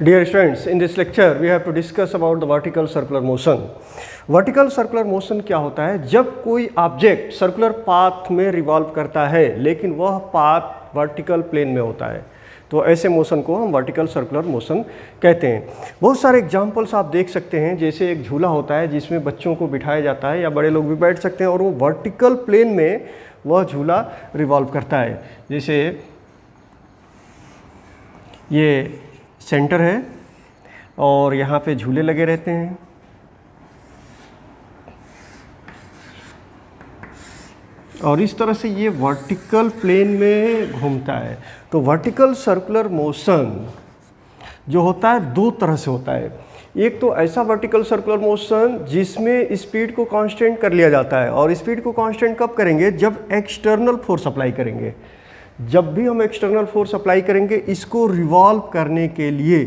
Dear students, in this lecture we have to discuss about the vertical circular motion. Vertical circular motion क्या होता है? जब कोई object circular path में revolve करता है लेकिन वह पाथ वर्टिकल प्लेन में होता है, तो ऐसे मोशन को हम वर्टिकल सर्कुलर मोशन कहते हैं। बहुत सारे एग्जांपल्स आप देख सकते हैं, जैसे एक झूला होता है जिसमें बच्चों को बिठाया जाता है या बड़े लोग भी बैठ सकते हैं और वो वर्टिकल प्लेन में वह झूला रिवॉल्व करता है। जैसे ये सेंटर है और यहाँ पे झूले लगे रहते हैं और इस तरह से ये वर्टिकल प्लेन में घूमता है। तो वर्टिकल सर्कुलर मोशन जो होता है दो तरह से होता है। एक तो ऐसा वर्टिकल सर्कुलर मोशन जिसमें स्पीड को कांस्टेंट कर लिया जाता है, और स्पीड को कांस्टेंट कब करेंगे? जब एक्सटर्नल फोर्स अप्लाई करेंगे। जब भी हम एक्सटर्नल फोर्स अप्लाई करेंगे इसको रिवॉल्व करने के लिए,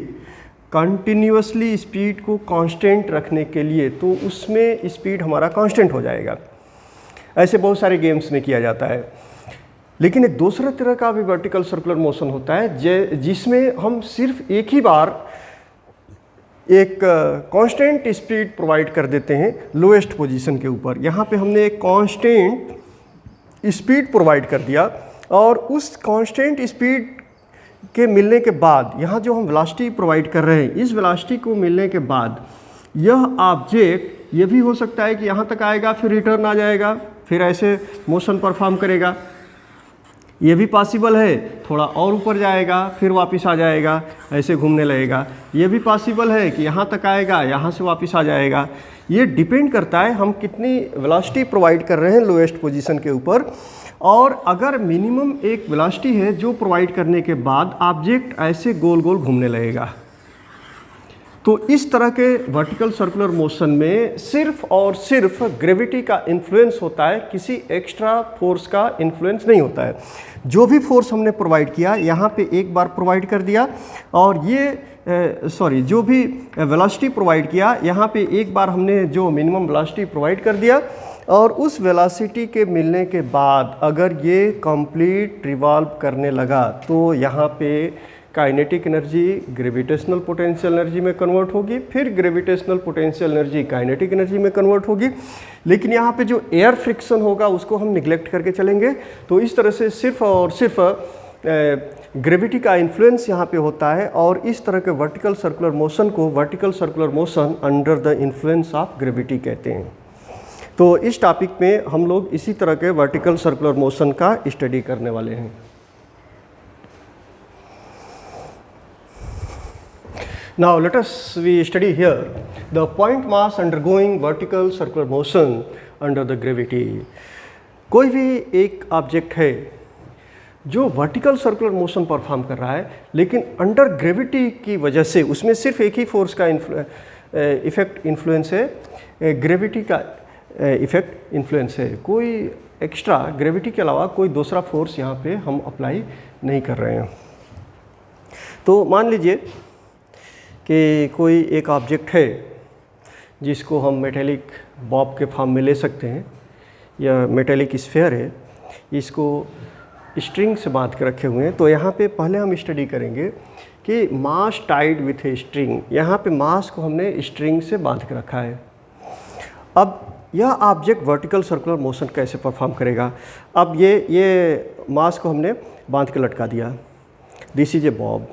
कंटिन्यूअसली स्पीड को कांस्टेंट रखने के लिए, तो उसमें स्पीड हमारा कांस्टेंट हो जाएगा। ऐसे बहुत सारे गेम्स में किया जाता है। लेकिन एक दूसरा तरह का भी वर्टिकल सर्कुलर मोशन होता है जिसमें हम सिर्फ एक ही बार एक कांस्टेंट स्पीड प्रोवाइड कर देते हैं लोएस्ट पोजीशन के ऊपर। यहाँ पे हमने एक कांस्टेंट स्पीड प्रोवाइड कर दिया और उस कांस्टेंट स्पीड के मिलने के बाद यहाँ जो हम वेलोसिटी प्रोवाइड कर रहे हैं, इस वेलोसिटी को मिलने के बाद यह ऑब्जेक्ट ये भी हो सकता है कि यहाँ तक आएगा फिर रिटर्न आ जाएगा, फिर ऐसे मोशन परफॉर्म करेगा। ये भी पॉसिबल है, थोड़ा और ऊपर जाएगा फिर वापस आ जाएगा, ऐसे घूमने लगेगा। ये भी पॉसिबल है कि यहाँ तक आएगा, यहाँ से वापस आ जाएगा। ये डिपेंड करता है हम कितनी वेलोसिटी प्रोवाइड कर रहे हैं लोएस्ट पोजीशन के ऊपर। और अगर मिनिमम एक वेलोसिटी है जो प्रोवाइड करने के बाद ऑब्जेक्ट ऐसे गोल गोल घूमने लगेगा। तो इस तरह के वर्टिकल सर्कुलर मोशन में सिर्फ और सिर्फ ग्रेविटी का इन्फ्लुएंस होता है, किसी एक्स्ट्रा फोर्स का इन्फ्लुएंस नहीं होता है। जो भी फोर्स हमने प्रोवाइड किया यहाँ पे एक बार प्रोवाइड कर दिया, और ये जो भी वेलोसिटी प्रोवाइड किया यहाँ पे एक बार हमने जो मिनिमम वेलोसिटी प्रोवाइड कर दिया, और उस वेलोसिटी के मिलने के बाद अगर ये कंप्लीट रिवॉल्व करने लगा तो यहाँ पे kinetic energy gravitational potential energy में कन्वर्ट होगी, फिर gravitational potential energy kinetic energy में कन्वर्ट होगी। लेकिन यहाँ पे जो एयर फ्रिक्शन होगा उसको हम निगलेक्ट करके चलेंगे। तो इस तरह से सिर्फ और सिर्फ ग्रेविटी का इन्फ्लुएंस यहाँ पे होता है, और इस तरह के वर्टिकल सर्कुलर मोशन को vertical circular motion under the influence of gravity कहते हैं। तो इस टॉपिक में हम लोग इसी तरह के वर्टिकल सर्कुलर मोशन का स्टडी करने वाले हैं। Now let us we study here the point mass undergoing vertical circular motion under the gravity. कोई भी एक ऑब्जेक्ट है जो वर्टिकल सर्कुलर मोशन परफॉर्म कर रहा है, लेकिन अंडर ग्रेविटी की वजह से उसमें सिर्फ एक ही फोर्स का इफेक्ट इन्फ्लुएंस है, ग्रेविटी का इफेक्ट इन्फ्लुएंस है। कोई एक्स्ट्रा ग्रेविटी के अलावा कोई दूसरा फोर्स यहाँ पे हम अप्लाई नहीं कर रहे हैं। तो मान लीजिए कि कोई एक ऑब्जेक्ट है जिसको हम मेटेलिक बॉब के फॉर्म में ले सकते हैं, या मेटेलिक स्फीयर है, इसको स्ट्रिंग से बांध के रखे हुए हैं। तो यहाँ पे पहले हम स्टडी करेंगे कि मास टाइड विथ ए स्ट्रिंग। यहाँ पे मास को हमने स्ट्रिंग से बांध के रखा है। अब यह ऑब्जेक्ट वर्टिकल सर्कुलर मोशन कैसे परफॉर्म करेगा? अब ये मास को हमने बांध के लटका दिया, दिस इज ए बॉब।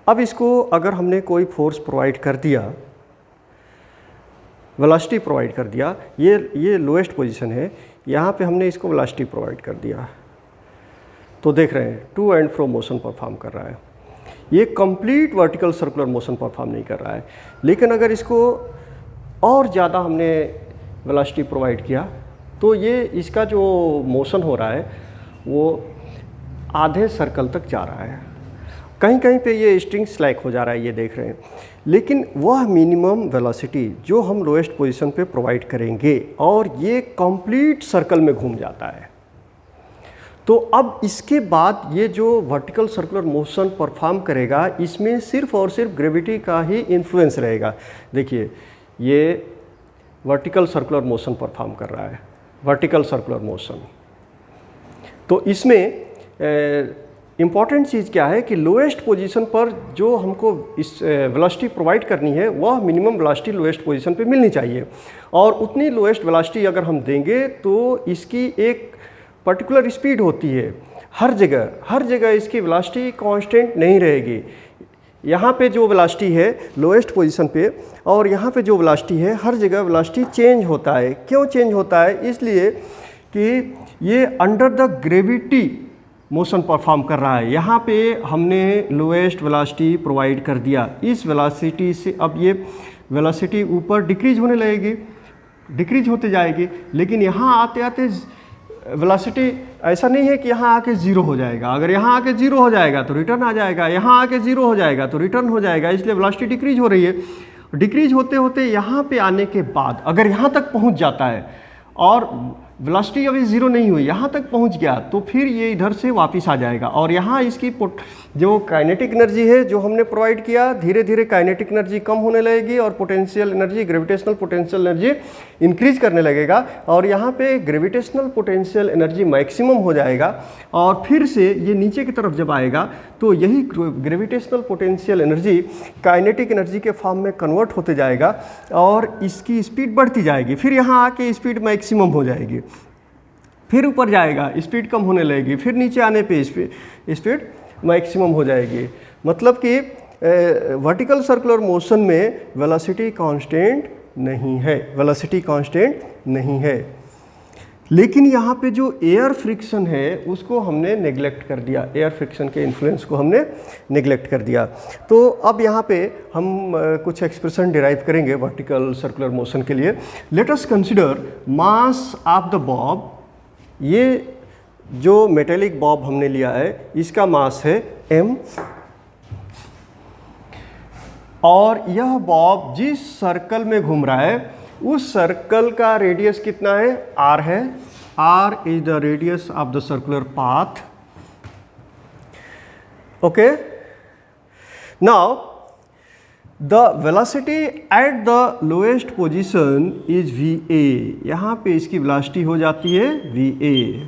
अब इसको अगर हमने कोई फोर्स प्रोवाइड कर दिया, वेलोसिटी प्रोवाइड कर दिया, ये लोएस्ट पोजीशन है, यहाँ पे हमने इसको वेलोसिटी प्रोवाइड कर दिया, तो देख रहे हैं to and fro motion perform कर रहा है। ये complete vertical circular motion perform नहीं कर रहा है। लेकिन अगर इसको और ज़्यादा हमने वेलोसिटी प्रोवाइड किया तो ये इसका जो मोशन हो रहा है वो आधे सर्कल तक जा रहा है। कहीं कहीं पे ये स्ट्रिंग स्लैक हो जा रहा है, ये देख रहे हैं। लेकिन वह मिनिमम वेलोसिटी जो हम लोएस्ट पोजीशन पे प्रोवाइड करेंगे और ये कंप्लीट सर्कल में घूम जाता है। तो अब इसके बाद ये जो वर्टिकल सर्कुलर मोशन परफॉर्म करेगा इसमें सिर्फ और सिर्फ ग्रेविटी का ही इन्फ्लुएंस रहेगा। देखिए ये वर्टिकल सर्कुलर मोशन परफॉर्म कर रहा है, वर्टिकल सर्कुलर मोशन। तो इसमें इम्पॉर्टेंट चीज़ क्या है कि लोएस्ट पोजीशन पर जो हमको इस वेलोसिटी प्रोवाइड करनी है वह मिनिमम वेलोसिटी लोएस्ट पोजीशन पे मिलनी चाहिए, और उतनी लोएस्ट वेलोसिटी अगर हम देंगे तो इसकी एक पर्टिकुलर स्पीड होती है। हर जगह इसकी वेलोसिटी कांस्टेंट नहीं रहेगी। यहाँ पे जो वेलोसिटी है लोएस्ट पोजीशन पे और यहाँ पे जो वेलोसिटी है, हर जगह वेलोसिटी चेंज होता है। क्यों चेंज होता है? इसलिए कि ये under the gravity motion perform कर रहा है। यहाँ पे हमने लोएस्ट वेलोसिटी प्रोवाइड कर दिया, इस वेलोसिटी से अब ये वेलोसिटी ऊपर डिक्रीज होने लगेगी, डिक्रीज होते जाएगी, लेकिन यहाँ आते आते वेलोसिटी ऐसा नहीं है कि यहाँ आके ज़ीरो हो जाएगा। अगर यहाँ आके ज़ीरो हो जाएगा तो रिटर्न आ जाएगा, यहाँ आके ज़ीरो हो जाएगा तो रिटर्न हो जाएगा, इसलिए वेलोसिटी डिक्रीज हो रही है। डिक्रीज होते होते यहाँ पे आने के बाद अगर यहाँ तक पहुँच जाता है और वेलोसिटी अभी ज़ीरो नहीं हुई, यहाँ तक पहुँच गया, तो फिर ये इधर से वापस आ जाएगा और यहाँ इसकी जो काइनेटिक एनर्जी है जो हमने प्रोवाइड किया, धीरे धीरे काइनेटिक एनर्जी कम होने लगेगी और potential energy, gravitational potential energy increase करने लगेगा, और यहाँ पे ग्रेविटेशनल पोटेंशियल एनर्जी मैक्सिमम हो जाएगा, और फिर से ये नीचे की तरफ जब आएगा तो यही gravitational potential energy kinetic energy के फॉर्म में कन्वर्ट होते जाएगा और इसकी स्पीड बढ़ती जाएगी। फिर यहाँ आके स्पीड मैक्सिमम हो जाएगी, फिर ऊपर जाएगा, स्पीड कम होने लगेगी, फिर नीचे आने पे स्पीड मैक्सिमम हो जाएगी। मतलब कि वर्टिकल सर्कुलर मोशन में वेलोसिटी कांस्टेंट नहीं है, वेलोसिटी कांस्टेंट नहीं है। लेकिन यहाँ पे जो एयर फ्रिक्शन है उसको हमने नेग्लेक्ट कर दिया, एयर फ्रिक्शन के इन्फ्लुएंस को हमने नेग्लेक्ट कर दिया। तो अब यहाँ पे हम कुछ एक्सप्रेशन डिराइव करेंगे वर्टिकल सर्कुलर मोशन के लिए। Let us consider mass of the Bob. ये जो मेटेलिक बॉब हमने लिया है इसका मास है m, और यह बॉब जिस सर्कल में घूम रहा है उस सर्कल का रेडियस कितना है? r है। r is the radius of the circular path. Okay, now the velocity at the lowest position is va। यहाँ पे इसकी वेलोसिटी हो जाती है va,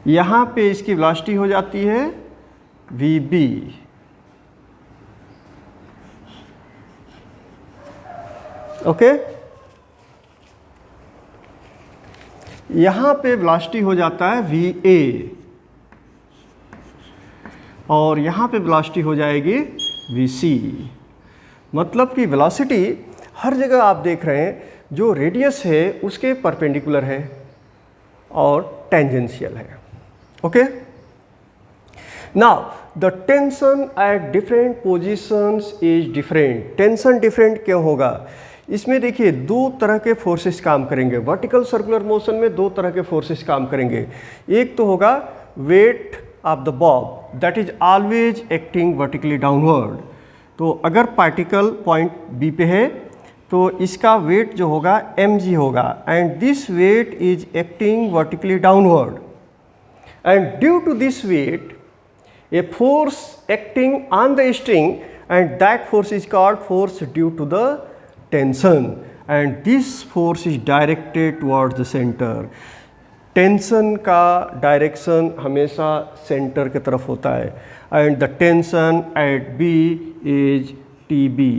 यहाँ पे इसकी वेलोसिटी हो जाती है vb। ओके, यहाँ पे वेलोसिटी हो जाता है va और यहाँ पे वेलोसिटी हो जाएगी vc। मतलब कि वेलोसिटी हर जगह आप देख रहे हैं जो रेडियस है उसके परपेंडिकुलर है और टेंजेंशियल है। Okay, now the tension at different positions is different. Tension different क्यों होगा? इसमें देखिए दो तरह के फोर्सेस काम करेंगे। वर्टिकल सर्कुलर मोशन में दो तरह के फोर्सेस काम करेंगे। एक तो होगा weight of the Bob that is always acting vertically downward. तो अगर पार्टिकल पॉइंट बी पे है तो इसका वेट जो होगा mg होगा, and this weight is acting vertically downward, and due to this weight a force acting on the string, and that force is called force due to the tension, and this force is directed towards the center। Tension का direction हमेशा centre की तरफ होता है, and the tension at B is TB।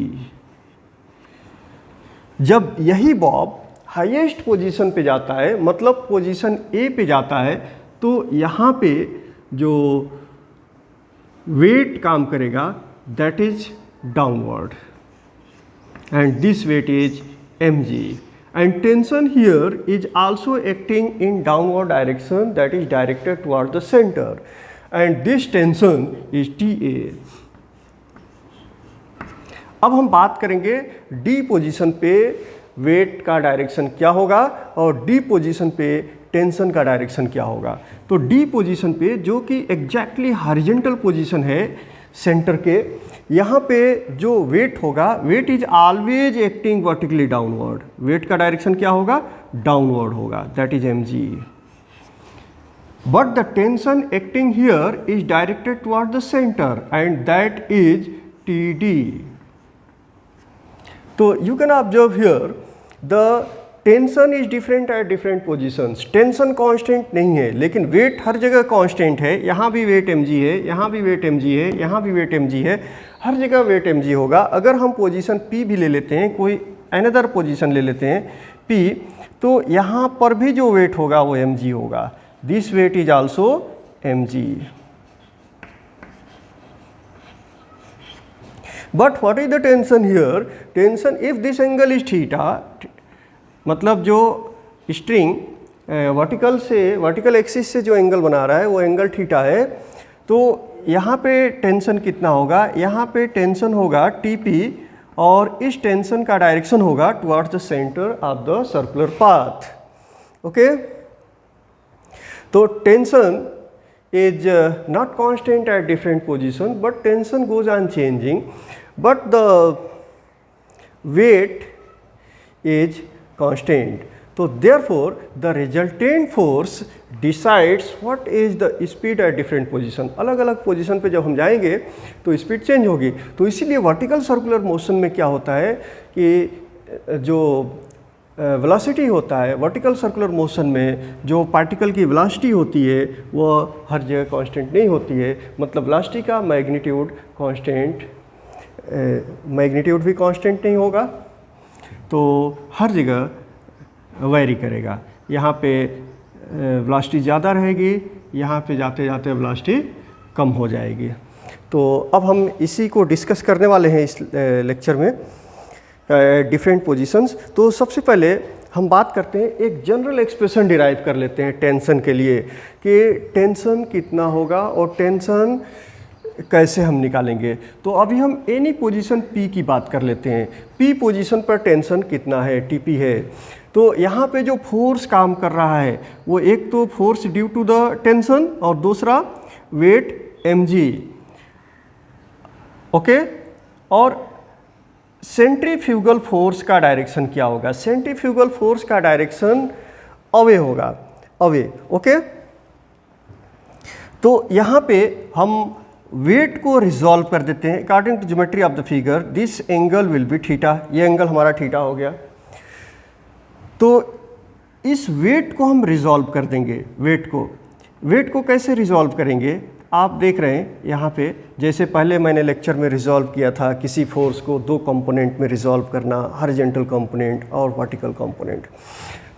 जब यही Bob highest position पे जाता है, मतलब पोजीशन A पे जाता है, तो यहाँ पे जो वेट काम करेगा that is downward, and this weight is mg, and tension here is also acting in downward direction that is directed toward the center, and this tension is TA। अब हम बात करेंगे D पोजीशन पे weight का direction क्या होगा और D position पे टेंशन का डायरेक्शन क्या होगा। तो D पोजीशन पे जो कि एग्जैक्टली हॉरिजॉन्टल पोजीशन है सेंटर के, यहाँ पे जो वेट होगा, weight is always acting vertically downward. Weight का डायरेक्शन क्या होगा? डाउनवर्ड होगा, that is mg। But the tension acting here is directed toward the centre, and that is TD। तो you can observe here the tension is different at different positions. Tension constant नहीं है, लेकिन wait हर जगह constant है। यहाँ भी wait mg है, यहाँ भी वेट mg है, यहाँ भी वेट mg है, हर जगह वेट mg होगा। अगर हम पोजीशन p भी ले लेते हैं, कोई अनदर पोजीशन ले लेते हैं p, तो यहाँ पर भी जो वेट होगा वो mg होगा। This weight is also mg। But what is the tension here? Tension if this angle is theta, मतलब जो स्ट्रिंग वर्टिकल एक्सिस से जो एंगल बना रहा है वो एंगल थीटा है, तो यहाँ पे टेंशन कितना होगा? यहाँ पे टेंशन होगा TP, और इस टेंशन का डायरेक्शन होगा towards the centre of the circular path. Okay, तो tension is not constant at different position, but tension goes on changing, but the weight is constant. So therefore the resultant force decides what is the speed at different position. अलग अलग position पे जब हम जाएंगे तो speed change होगी। तो इसीलिए वर्टिकल सर्कुलर मोशन में क्या होता है कि जो वेलोसिटी होता है वर्टिकल सर्कुलर मोशन में, जो पार्टिकल की वेलोसिटी होती है वो हर जगह कांस्टेंट नहीं होती है। मतलब वेलोसिटी का मैग्नीट्यूड कांस्टेंट, मैग्नीट्यूड भी कांस्टेंट नहीं होगा, तो हर जगह वैरी करेगा। यहाँ पे वेलोसिटी ज़्यादा रहेगी, यहाँ पे जाते जाते वेलोसिटी कम हो जाएगी। तो अब हम इसी को डिस्कस करने वाले हैं इस लेक्चर में, डिफरेंट पोजीशंस। तो सबसे पहले हम बात करते हैं, एक जनरल एक्सप्रेशन डिराइव कर लेते हैं टेंशन के लिए कि टेंशन कितना होगा और टेंशन कैसे हम निकालेंगे। तो अभी हम एनी पोजीशन P की बात कर लेते हैं। P पोजीशन पर टेंशन कितना है? TP है। तो यहाँ पे जो फोर्स काम कर रहा है वो एक तो force due to the tension और दूसरा वेट mg। ओके, और सेंट्रीफ्यूगल फोर्स का डायरेक्शन क्या होगा? सेंट्रीफ्यूगल फोर्स का डायरेक्शन अवे होगा, अवे। ओके, तो यहाँ पे हम वेट को रिजॉल्व कर देते हैं according to geometry of the figure. This angle will be theta, ये एंगल हमारा थीटा हो गया। तो इस वेट को हम रिजॉल्व कर देंगे। वेट को कैसे रिजॉल्व करेंगे? आप देख रहे हैं यहाँ पे, जैसे पहले मैंने लेक्चर में रिजॉल्व किया था किसी फोर्स को दो कंपोनेंट में रिजॉल्व करना, हॉरिजॉन्टल कंपोनेंट और वर्टिकल कंपोनेंट।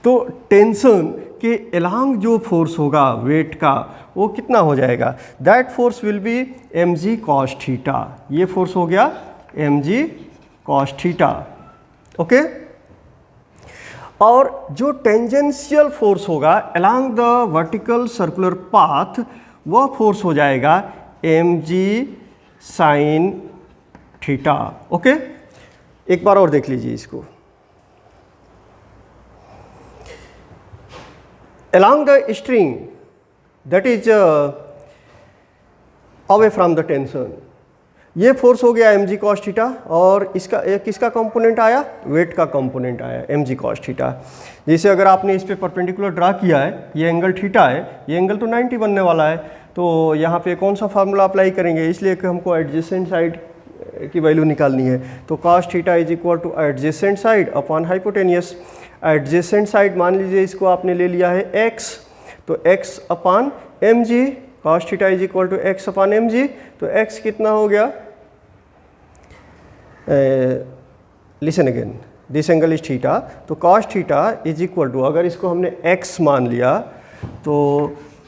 तो टेंशन के अलोंग जो फोर्स होगा वेट का वो कितना हो जाएगा? That force will be mg cos theta. ये फोर्स हो गया mg cos थीटा। ओके, और जो टेंजेंशियल फोर्स होगा along the vertical circular path, वह फोर्स हो जाएगा mg sin थीटा। ओके, एक बार और देख लीजिए इसको। along the string that is away from the tension, ये फोर्स हो गया mg cos थीटा, और इसका किसका कंपोनेंट आया? वेट का कंपोनेंट आया mg cos थीटा। जैसे अगर आपने इस पे परपेंडिकुलर ड्रा किया है, ये एंगल थीटा है, ये एंगल तो 90 बनने वाला है, तो यहाँ पे कौन सा फार्मूला अप्लाई करेंगे? इसलिए कि हमको एडजेसेंट साइड की वैल्यू निकालनी है। तो cos theta is equal two adjacent side upon hypotenuse. Adjacent side मान लीजिए इसको आपने ले लिया है x, तो x upon mg, cos theta is equal to x upon mg। तो x कितना हो गया? Listen again, this angle is theta, तो cos theta is equal to, अगर इसको हमने x मान लिया तो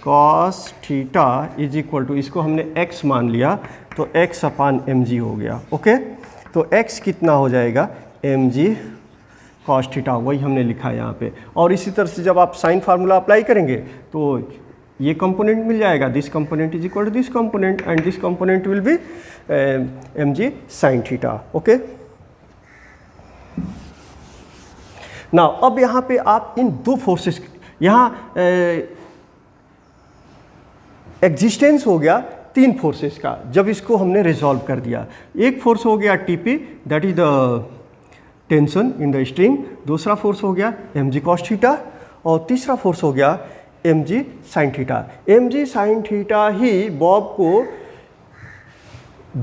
cos theta is equal to, इसको हमने x मान लिया तो x अपान mg हो गया। ओके, तो x कितना हो जाएगा? mg cos थीटा, वही हमने लिखा है यहाँ पे। और इसी तरह से जब आप साइन फार्मूला अप्लाई करेंगे तो ये कंपोनेंट मिल जाएगा, this component is equal to this component and this component will be mg sin theta. Okay, now अब यहाँ पे आप इन दो फोर्सेस, यहाँ एग्जिस्टेंस हो गया तीन फोर्सेस का जब इसको हमने रिजॉल्व कर दिया। एक फोर्स हो गया TP, that is the tension in the string. दूसरा फोर्स हो गया mg cos थीटा, और तीसरा फोर्स हो गया mg sin theta. mg sin theta ही बॉब को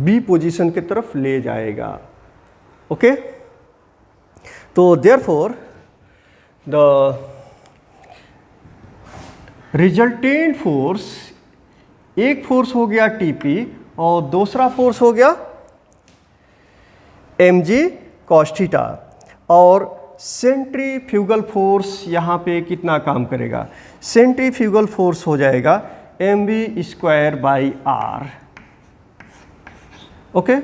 B पोजीशन की तरफ ले जाएगा। ओके, तो देयरफॉर द रिजल्टेंट फोर्स, एक फोर्स हो गया टीपी और दूसरा फोर्स हो गया mg cos थीटा, और सेंट्रीफ्यूगल फोर्स यहाँ पे कितना काम करेगा? सेंट्रीफ्यूगल फोर्स हो जाएगा mv square by R. Okay,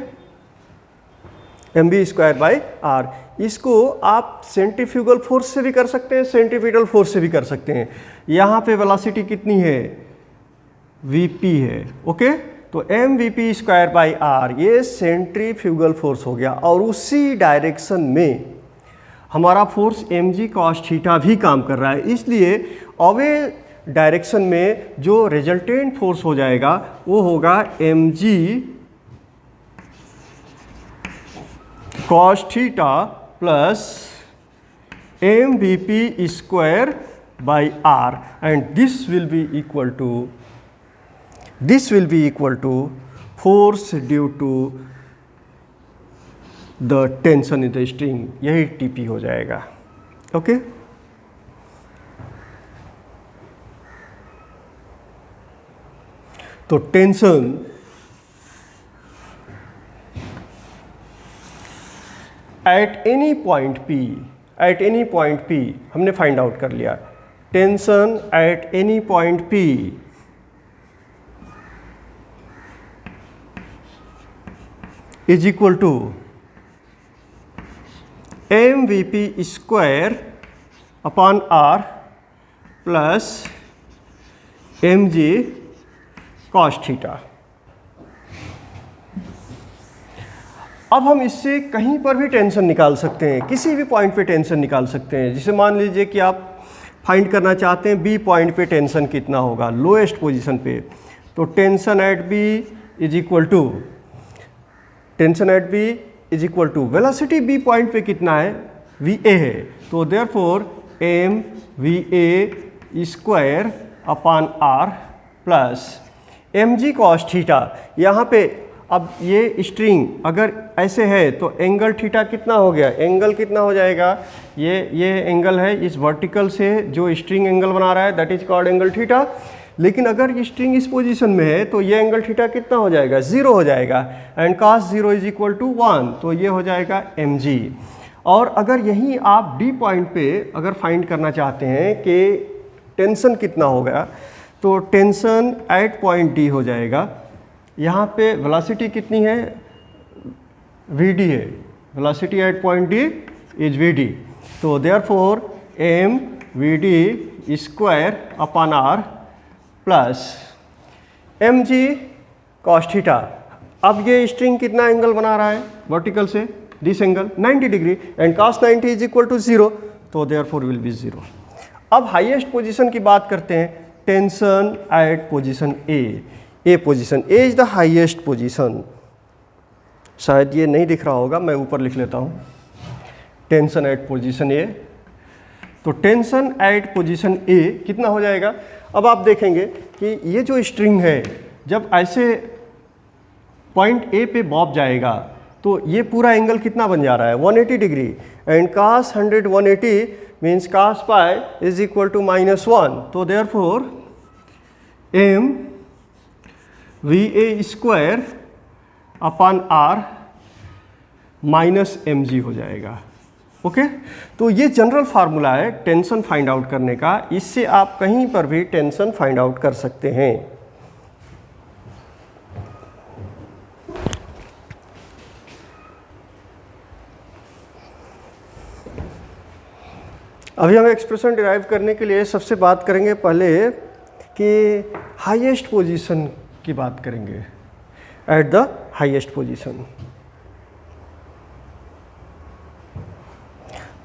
mv square by R. इसको आप सेंट्रीफ्यूगल फोर्स से भी कर सकते हैं, सेंट्रीपिटल फोर्स से भी कर सकते हैं। यहाँ पे वेलोसिटी कितनी है? vp है। ओके, तो mvp स्क्वायर बाई आर ये सेंट्रीफ्यूगल फोर्स हो गया, और उसी डायरेक्शन में हमारा फोर्स mg cos थीटा भी काम कर रहा है। इसलिए अवे डायरेक्शन में जो रिजल्टेंट फोर्स हो जाएगा वो होगा mg cos theta plus mvp square by R, and this will be equal to force due to the tension in the string, यही टीपी हो जाएगा। ओके, तो tension at any point P हमने find out कर लिया। Tension at any point P is equal to mvp square upon R plus mg cos theta. अब हम इससे कहीं पर भी टेंशन निकाल सकते हैं, किसी भी पॉइंट पे टेंशन निकाल सकते हैं। जैसे मान लीजिए कि आप फाइंड करना चाहते हैं बी पॉइंट पे टेंशन कितना होगा, लोएस्ट पोजीशन पे, तो tension at B is equal to velocity B point पे कितना है? va है, तो therefore m va square upon R plus mg cos theta. यहाँ पे अब ये स्ट्रिंग अगर ऐसे है तो एंगल थीटा कितना हो गया? एंगल कितना हो जाएगा? ये एंगल है, इस वर्टिकल से जो स्ट्रिंग एंगल बना रहा है that is called angle theta. लेकिन अगर ये स्ट्रिंग इस पोजीशन में है तो ये एंगल थीटा कितना हो जाएगा? 0 हो जाएगा, and cos 0 is equal to 1, तो ये हो जाएगा mg। और अगर यहीं आप डी पॉइंट पे अगर फाइंड करना चाहते हैं कि टेंशन कितना होगा, तो टेंशन एट पॉइंट डी हो जाएगा। यहाँ पे वेलोसिटी कितनी है? vd है, velocity at point D is vd, तो therefore m vd square upon R plus mg cos theta. अब ये स्ट्रिंग कितना एंगल बना रहा है वर्टिकल से? This angle 90 degree, and cos 90 is equal to 0, तो देयरफॉर विल बी 0। अब हाईएस्ट पोजीशन की बात करते हैं, tension eight position A position A is the highest position. शायद ये नहीं दिख रहा होगा, मैं ऊपर लिख लेता हूँ, टेंशन एट पोजीशन ए। तो टेंशन एट पोजीशन ए कितना हो जाएगा? अब आप देखेंगे कि ये जो स्ट्रिंग है जब ऐसे पॉइंट ए पे बॉब जाएगा तो ये पूरा एंगल कितना बन जा रहा है? 180 degree, and cos 100 180 means cos pi is equal to -1, तो therefore m va square upon R minus mg हो जाएगा। ओके, तो ये जनरल फार्मूला है टेंशन फाइंड आउट करने का, इससे आप कहीं पर भी टेंशन फाइंड आउट कर सकते हैं। अभी हम एक्सप्रेशन डिराइव करने के लिए सबसे बात करेंगे पहले कि हाईएस्ट पोजीशन की बात करेंगे, at the highest position,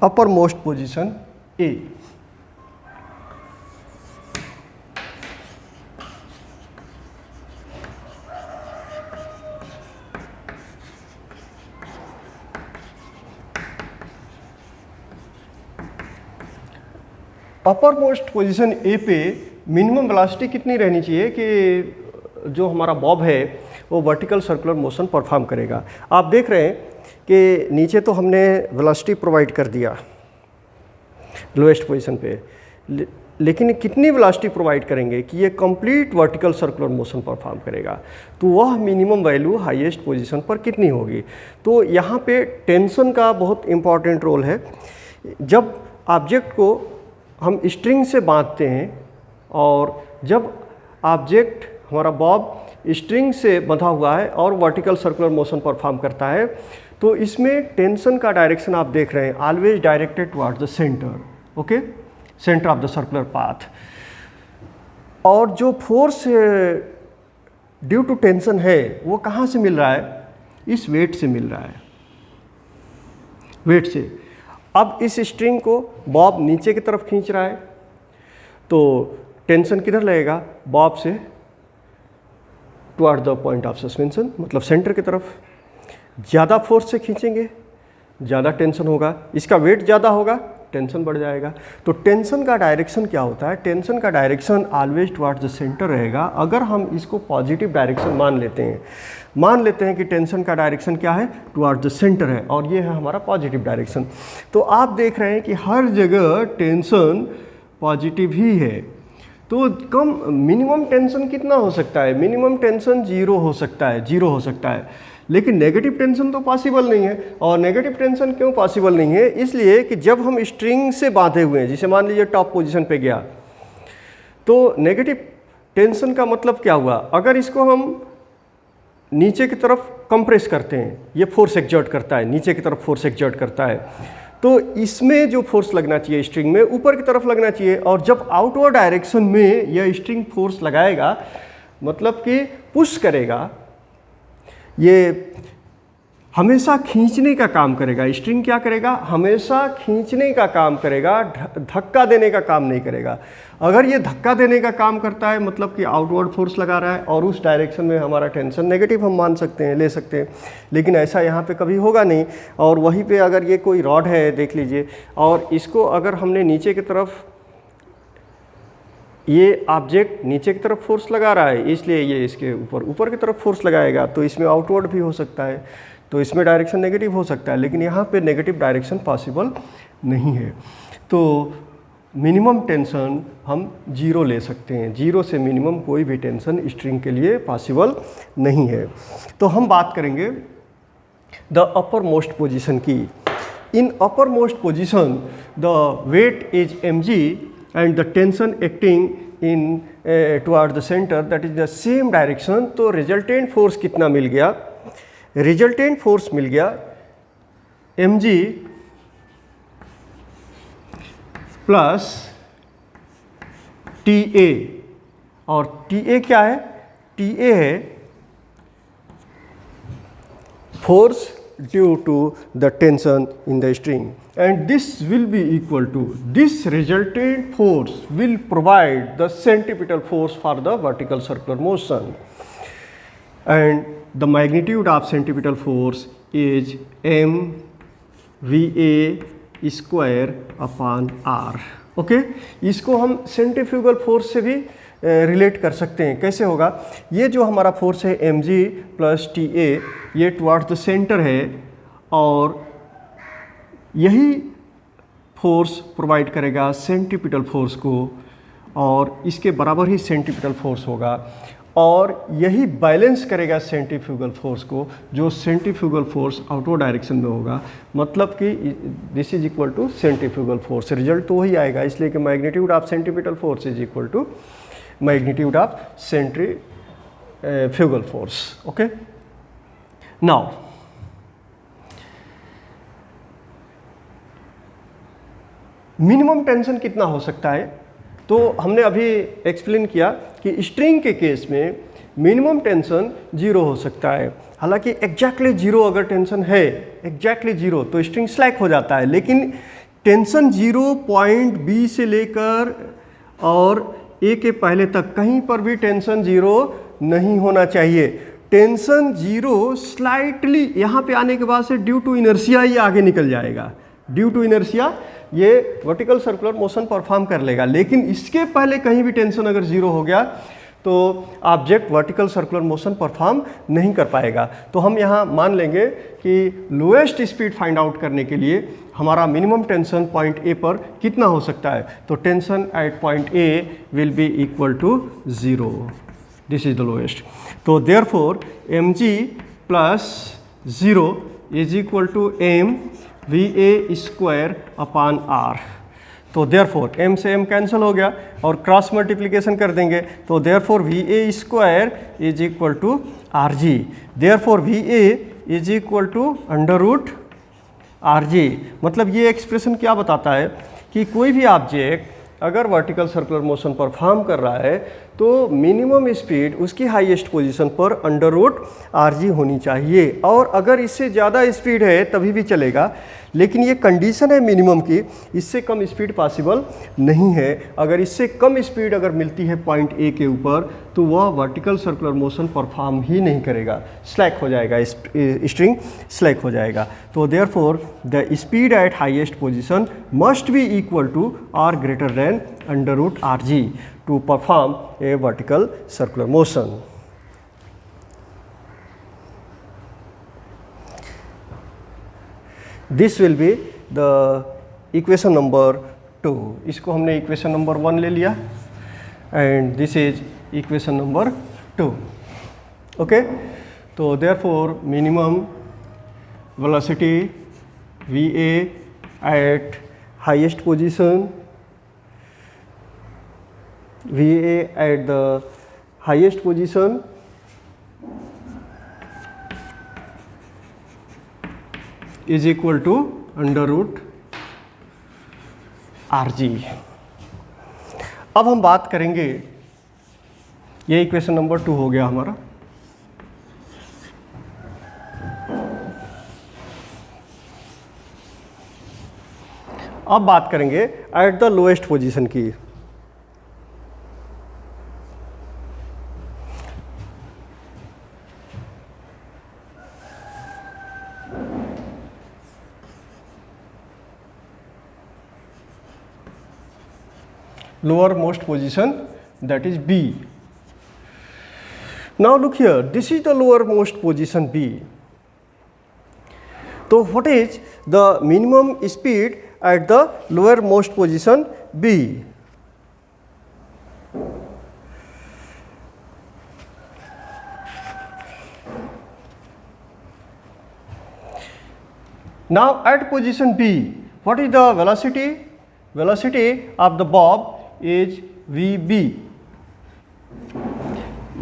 uppermost position A. Uppermost position A पे मिनिमम वेलोसिटी कितनी रहनी चाहिए कि जो हमारा बॉब है वो वर्टिकल सर्कुलर मोशन परफॉर्म करेगा? आप देख रहे हैं कि नीचे तो हमने वेलोसिटी प्रोवाइड कर दिया, लोएस्ट पोजीशन पे। लेकिन कितनी वेलोसिटी प्रोवाइड करेंगे कि ये complete vertical circular motion perform करेगा, तो वह मिनिमम वैल्यू हाईएस्ट पोजीशन पर कितनी होगी। तो यहाँ पे टेंशन का बहुत इम्पॉर्टेंट रोल है। जब ऑब्जेक्ट को हम स्ट्रिंग से बांधते हैं और जब ऑब्जेक्ट हमारा बॉब स्ट्रिंग से बंधा हुआ है और वर्टिकल सर्कुलर मोशन परफॉर्म करता है, तो इसमें टेंशन का डायरेक्शन आप देख रहे हैं always directed towards the centre, okay, centre of the circular path. और जो फोर्स ड्यू टू टेंशन है वो कहाँ से मिल रहा है, इस वेट से मिल रहा है, वेट से। अब इस स्ट्रिंग को बॉब नीचे की तरफ खींच रहा है, तो टेंशन किधर लगेगा, बॉब से toward the point of suspension, मतलब सेंटर की तरफ। ज़्यादा फोर्स से खींचेंगे ज़्यादा टेंशन होगा, इसका वेट ज़्यादा होगा, टेंशन बढ़ जाएगा। तो टेंशन का डायरेक्शन क्या होता है, टेंशन का direction always towards the centre रहेगा। अगर हम इसको पॉजिटिव डायरेक्शन मान लेते हैं कि टेंशन का डायरेक्शन क्या है, टुवर्ड्स द सेंटर है, और ये है हमारा पॉजिटिव डायरेक्शन। तो आप देख रहे हैं कि हर जगह टेंशन पॉजिटिव ही है। तो कम मिनिमम टेंशन कितना हो सकता है, मिनिमम टेंशन जीरो हो सकता है, लेकिन नेगेटिव टेंशन तो पॉसिबल नहीं है। और नेगेटिव टेंशन क्यों पॉसिबल नहीं है, इसलिए कि जब हम स्ट्रिंग से बांधे हुए हैं, जैसे मान लीजिए टॉप पोजीशन पे गया, तो नेगेटिव टेंशन का मतलब क्या हुआ, अगर इसको हम नीचे की तरफ कंप्रेस करते हैं, ये फोर्स एक्सर्ट करता है, नीचे की तरफ फोर्स एक्सर्ट करता है, तो इसमें जो फोर्स लगना चाहिए स्ट्रिंग में ऊपर की तरफ लगना चाहिए। और जब आउटवर्ड डायरेक्शन में यह स्ट्रिंग फोर्स लगाएगा, मतलब कि पुश करेगा, ये हमेशा खींचने का काम करेगा। स्ट्रिंग क्या करेगा, हमेशा खींचने का काम करेगा, धक्का देने का काम नहीं करेगा। अगर ये धक्का देने का काम करता है, मतलब कि आउटवर्ड फोर्स लगा रहा है, और उस डायरेक्शन में हमारा टेंशन नेगेटिव हम मान सकते हैं, ले सकते हैं, लेकिन ऐसा यहाँ पे कभी होगा नहीं। और वहीं पे अगर ये कोई रॉड है, देख लीजिए, और इसको अगर हमने नीचे की तरफ, ये ऑब्जेक्ट नीचे की तरफ फोर्स लगा रहा है, इसलिए ये इसके ऊपर की तरफ फोर्स लगाएगा, तो इसमें आउटवर्ड भी हो सकता है, तो इसमें डायरेक्शन नेगेटिव हो सकता है, लेकिन यहाँ पे नेगेटिव डायरेक्शन पॉसिबल नहीं है। तो मिनिमम टेंशन हम जीरो ले सकते हैं, जीरो से मिनिमम कोई भी टेंशन स्ट्रिंग के लिए पॉसिबल नहीं है। तो हम बात करेंगे द अपर मोस्ट पोजिशन की। In uppermost position the weight is mg and the tension acting in toward the center, that is the same direction। तो resultant force कितना मिल गया, resultant force मिल गया mg प्लस ta, और ta क्या है, ta है force due to the tension in the string, and this will be equal to, this resultant force will provide the centripetal force for the vertical circular motion, and the magnitude of centripetal force is mva square upon r। Okay, इसको हम centrifugal force से भी relate कर सकते हैं। कैसे होगा, ये जो हमारा फोर्स है mg प्लस TA, ये टुवर्ड्स द सेंटर है, और यही फोर्स प्रोवाइड करेगा सेंट्रीपिटल फोर्स को, और इसके बराबर ही सेंट्रीपिटल फोर्स होगा, और यही बैलेंस करेगा सेंट्रीफ्यूगल फोर्स को, जो सेंट्रीफ्यूगल फोर्स आउटवर्ड डायरेक्शन में होगा, मतलब कि this is equal to centrifugal force. Result तो वही आएगा, इसलिए कि magnitude of centripetal force is equal to magnitude of centrifugal force. Okay, now minimum tension कितना हो सकता है, तो हमने अभी एक्सप्लेन किया कि स्ट्रिंग के केस में मिनिमम टेंशन जीरो हो सकता है। हालांकि एग्जैक्टली जीरो अगर टेंशन है, एग्जैक्टली जीरो, तो स्ट्रिंग स्लैक हो जाता है, लेकिन टेंशन जीरो पॉइंट बी से लेकर और ए के पहले तक कहीं पर भी टेंशन जीरो नहीं होना चाहिए। टेंशन जीरो स्लाइटली यहाँ पे आने के बाद से ड्यू टू इनर्शिया ये आगे निकल जाएगा, ड्यू टू इनर्शिया ये वर्टिकल सर्कुलर मोशन परफॉर्म कर लेगा, लेकिन इसके पहले कहीं भी टेंशन अगर जीरो हो गया तो object vertical circular motion perform नहीं कर पाएगा। तो हम यहाँ मान लेंगे कि लोएस्ट स्पीड फाइंड आउट करने के लिए हमारा मिनिमम टेंशन पॉइंट ए पर कितना हो सकता है, तो tension at point A will be equal to 0, this is the lowest. तो therefore mg plus 0 is equal to m va square upon r। तो देयरफॉर m से m कैंसिल हो गया और क्रॉस मल्टीप्लिकेशन कर देंगे, तो therefore va square is equal to rg। Therefore va is equal to under root rg। मतलब ये एक्सप्रेशन क्या बताता है कि कोई भी ऑब्जेक्ट अगर वर्टिकल सर्कुलर मोशन परफॉर्म कर रहा है तो मिनिमम स्पीड उसकी हाईएस्ट पोजीशन पर अंडर रूट rg होनी चाहिए, और अगर इससे ज़्यादा स्पीड है तभी भी चलेगा, लेकिन ये कंडीशन है मिनिमम की, इससे कम स्पीड पॉसिबल नहीं है। अगर इससे कम स्पीड अगर मिलती है पॉइंट ए के ऊपर तो वह वर्टिकल सर्कुलर मोशन परफॉर्म ही नहीं करेगा, स्लैक हो जाएगा, स्ट्रिंग स्लैक हो जाएगा। तो therefore the speed at highest position must be equal to or greater than under root rg to perform a vertical circular motion. This will be the equation number 2. इसको हमने equation number 1 ले लिया and this is equation number 2. Okay? तो therefore minimum velocity va at highest position, va at the highest position is equal to under root rg। अब हम बात करेंगे, ये इक्वेशन नंबर 2 हो गया हमारा। अब बात करेंगे एट द लोएस्ट पोजीशन की। lowermost position, that is B. Now look here, this is the lowermost position B. So what is the minimum speed at the lowermost position B? Now at position B, what is the velocity? Velocity of the bob is vb।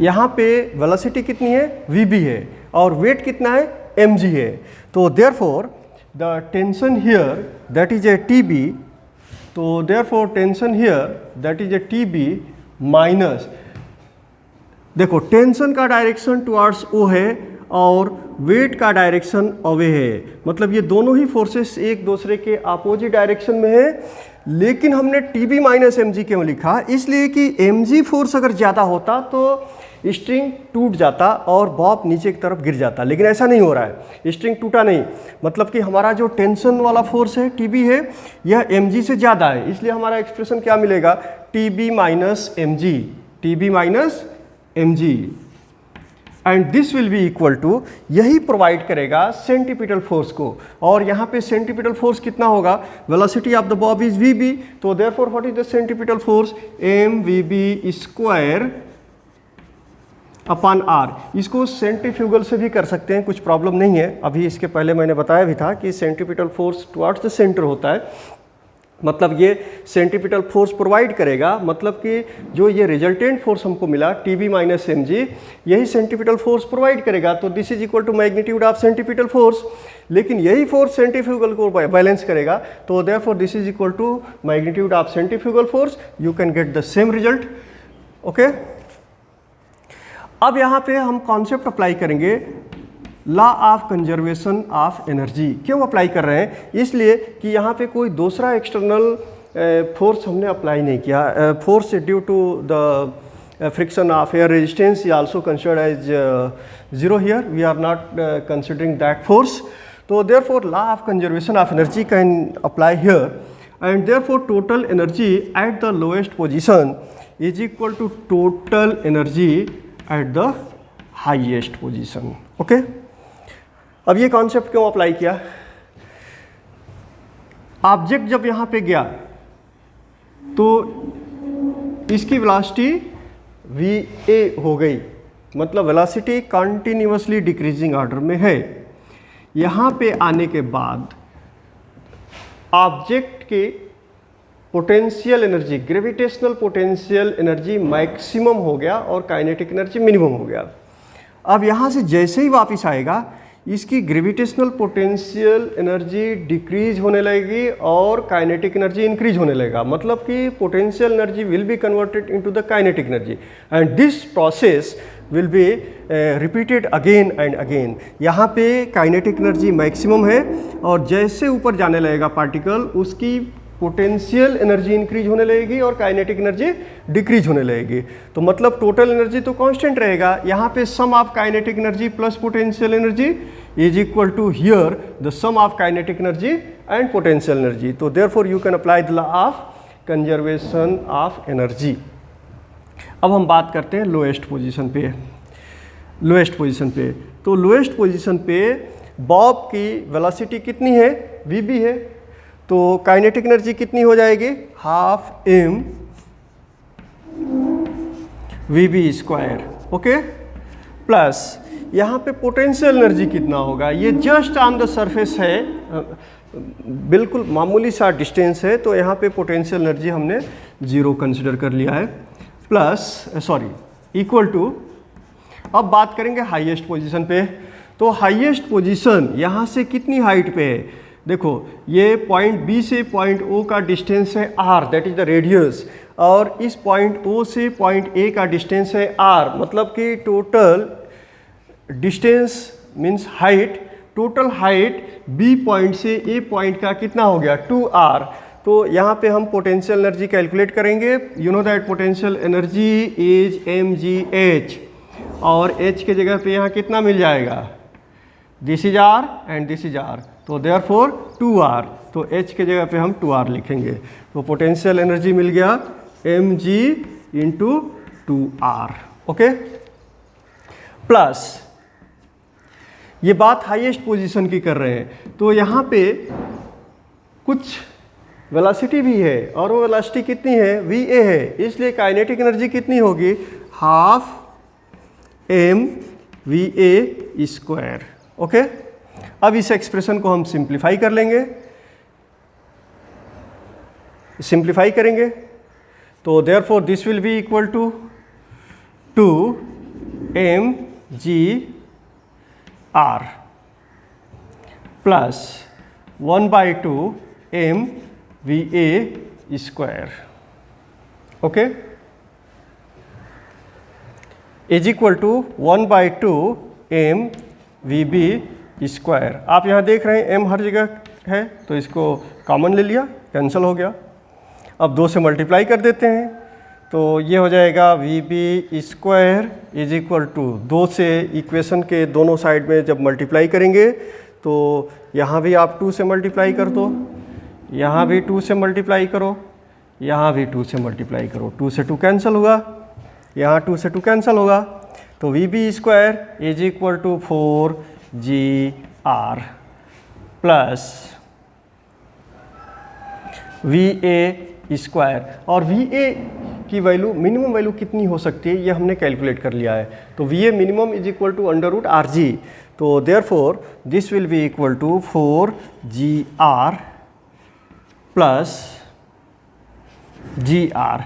यहाँ पे velocity कितनी है, vb है, और wait कितना है, mg है। तो therefore the tension here that is a tb, तो therefore tension here that is a tb minus, देखो टेंशन का डायरेक्शन टुवार्ड्स ओ है और वेट का डायरेक्शन अवे है, मतलब ये दोनों ही फोर्सेस एक दूसरे के अपोजिट डायरेक्शन में है। लेकिन हमने TB माइनस mg क्यों लिखा, इसलिए कि mg फोर्स अगर ज़्यादा होता तो स्ट्रिंग टूट जाता और बॉब नीचे की तरफ गिर जाता, लेकिन ऐसा नहीं हो रहा है, स्ट्रिंग टूटा नहीं, मतलब कि हमारा जो टेंशन वाला फोर्स है TB है यह mg से ज़्यादा है, इसलिए हमारा एक्सप्रेशन क्या मिलेगा, TB minus mg, TB minus mg, and this will be equal to, यही प्रोवाइड करेगा सेंटीपिटल फोर्स को, और यहाँ पे सेंटीपिटल फोर्स कितना होगा, velocity of the bob is vb, तो therefore what is the centripetal force, mvb square upon r। इसको सेंट्रीफ्यूगल से भी कर सकते हैं, कुछ प्रॉब्लम नहीं है, अभी इसके पहले मैंने बताया भी था कि centripetal force towards the centre होता है, मतलब ये सेंटीपिटल फोर्स प्रोवाइड करेगा, मतलब कि जो ये रिजल्टेंट फोर्स हमको मिला TB माइनस mg, यही सेंटीपिटल फोर्स प्रोवाइड करेगा। तो this is equal to magnitude of centripetal force, लेकिन यही फोर्स सेंट्रीफ्यूगल को बैलेंस करेगा, तो therefore this is equal to magnitude of centrifugal force, you can get the same result. Okay, अब यहाँ पे हम कॉन्सेप्ट अप्लाई करेंगे, law of conservation of energy. क्यों अप्लाई कर रहे हैं, इसलिए कि यहाँ पे कोई दूसरा एक्सटर्नल फोर्स हमने अप्लाई नहीं किया, force due to the friction of air resistance is also considered as zero here, we are not considering that force, तो therefore law of conservation of energy can apply here, and therefore total energy at the lowest position is equal to total energy at the highest position. Okay, अब ये concept क्यों apply किया? Object जब यहाँ पे गया तो इसकी वेलोसिटी va हो गई, मतलब वेलोसिटी कंटिन्यूअसली डिक्रीजिंग ऑर्डर में है। यहाँ पे आने के बाद ऑब्जेक्ट के potential energy, gravitational potential energy maximum हो गया और काइनेटिक एनर्जी मिनिमम हो गया। अब यहाँ से जैसे ही वापस आएगा इसकी ग्रेविटेशनल पोटेंशियल एनर्जी डिक्रीज होने लगेगी और काइनेटिक एनर्जी इंक्रीज होने लगेगा, मतलब कि potential energy will be converted into the kinetic energy and this process will be repeated again and again. यहाँ पे काइनेटिक एनर्जी मैक्सिमम है और जैसे ऊपर जाने लगेगा पार्टिकल उसकी पोटेंशियल एनर्जी इंक्रीज होने लगेगी और काइनेटिक एनर्जी डिक्रीज होने लगेगी। तो मतलब टोटल एनर्जी तो कांस्टेंट रहेगा। यहाँ पे sum of kinetic energy plus potential energy is equal to here the sum of kinetic energy and potential energy. तो therefore you can apply the law of conservation of energy. अब हम बात करते हैं लोएस्ट पोजीशन पे। Lowest position पे तो lowest position पे बॉब की वेलोसिटी कितनी है? वीबी है। तो काइनेटिक एनर्जी कितनी हो जाएगी? Half M V B square. Okay, plus यहाँ पे पोटेंशियल एनर्जी कितना होगा? ये जस्ट ऑन द सरफेस है, बिल्कुल मामूली सा डिस्टेंस है, तो यहाँ पे पोटेंशियल एनर्जी हमने 0 कंसिडर कर लिया है, प्लस इक्वल टू। अब बात करेंगे हाईएस्ट पोजीशन पे। तो हाईएस्ट पोजीशन यहाँ से कितनी हाइट पे है? देखो ये पॉइंट बी से पॉइंट ओ का डिस्टेंस है r, that is the radius, और इस पॉइंट ओ से पॉइंट ए का डिस्टेंस है r, मतलब कि total distance means height, total height B point से ए पॉइंट का कितना हो गया? 2r। तो यहाँ पे हम पोटेंशियल एनर्जी कैलकुलेट करेंगे। You know that potential energy is mgh, और h के जगह पे यहाँ कितना मिल जाएगा? This is r and this is r, तो देयरफॉर 2r। तो h के जगह पे हम 2r लिखेंगे। तो पोटेंशियल एनर्जी मिल गया mg into 2r। Okay, plus ये बात हाईएस्ट पोजीशन की कर रहे हैं, तो यहाँ पे कुछ वेलोसिटी भी है और वो वेलोसिटी कितनी है? va है, इसलिए काइनेटिक एनर्जी कितनी होगी? Half M V A square. Okay, अब इस एक्सप्रेशन को हम सिंप्लीफाई कर लेंगे, सिंप्लीफाई करेंगे तो therefore this will be equal to 2mg(r) plus 1/2 mva square. Okay, is equal to 1/2 mvb square. आप यहाँ देख रहे हैं m हर जगह है, तो इसको कॉमन ले लिया, कैंसिल हो गया। अब 2 से मल्टीप्लाई कर देते हैं, तो ये हो जाएगा वीबी स्क्वायर इज इक्वल टू 2 से इक्वेशन के दोनों साइड में जब मल्टीप्लाई करेंगे तो यहाँ भी आप 2 से मल्टीप्लाई कर दो, यहाँ भी 2 से मल्टीप्लाई करो, यहाँ भी 2 से मल्टीप्लाई करो, 2 से 2 कैंसिल होगा, यहाँ 2 से 2 कैंसिल होगा। तो VB square is equal to 4gr plus va square. और va की वैल्यू, मिनिमम वैल्यू कितनी हो सकती है ये हमने कैलकुलेट कर लिया है। तो va minimum is equal to √rg। तो therefore this will be equal to 4gr plus gr,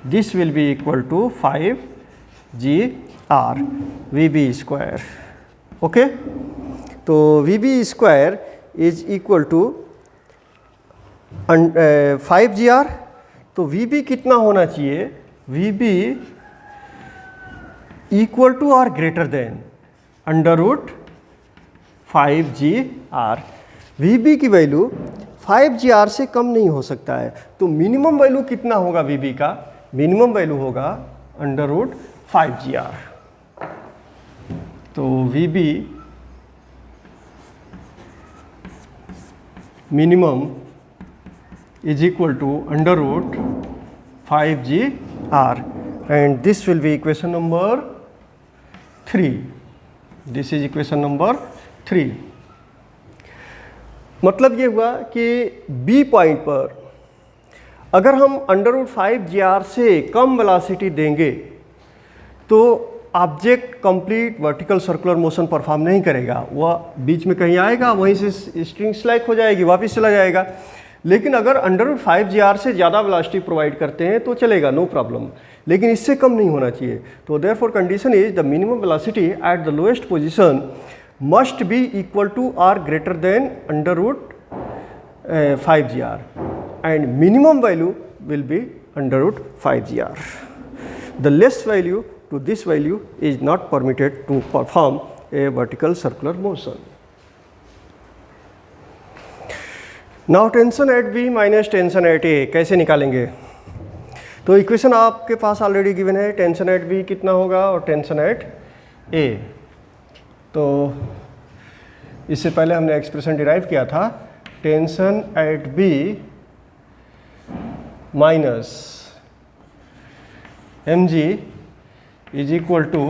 this will be equal to 5gr vb square. Okay, तो vb square is equal to 5gr। तो vb कितना होना चाहिए? vb equal to और greater than √5gr। vb की value 5gr से कम नहीं हो सकता है, तो मिनिमम वैल्यू कितना होगा vb का? मिनिमम वैल्यू होगा √5gr। तो vb minimum is equal to √5gr। and this will be equation number 3. This is equation number 3. मतलब ये हुआ कि B पॉइंट पर अगर हम √5gr से कम वेलोसिटी देंगे तो object complete vertical circular motion perform नहीं करेगा, वह बीच में कहीं आएगा, वहीं से स्ट्रिंग स्लाइक हो जाएगी, वापस चला जाएगा। लेकिन अगर √5gr से ज़्यादा वेलोसिटी प्रोवाइड करते हैं तो चलेगा, नो प्रॉब्लम, लेकिन इससे कम नहीं होना चाहिए। तो therefore condition is the minimum velocity at the lowest position must be equal to or greater than √5gr and minimum value will be √5gr. The less value to this value is not permitted to perform a vertical circular motion. Now tension at B minus tension at A कैसे निकालेंगे? तो equation आपके पास already given है, tension at B कितना होगा और tension at A। तो इससे पहले हमने एक्सप्रेशन डिराइव किया था, tension at B minus mg is equal to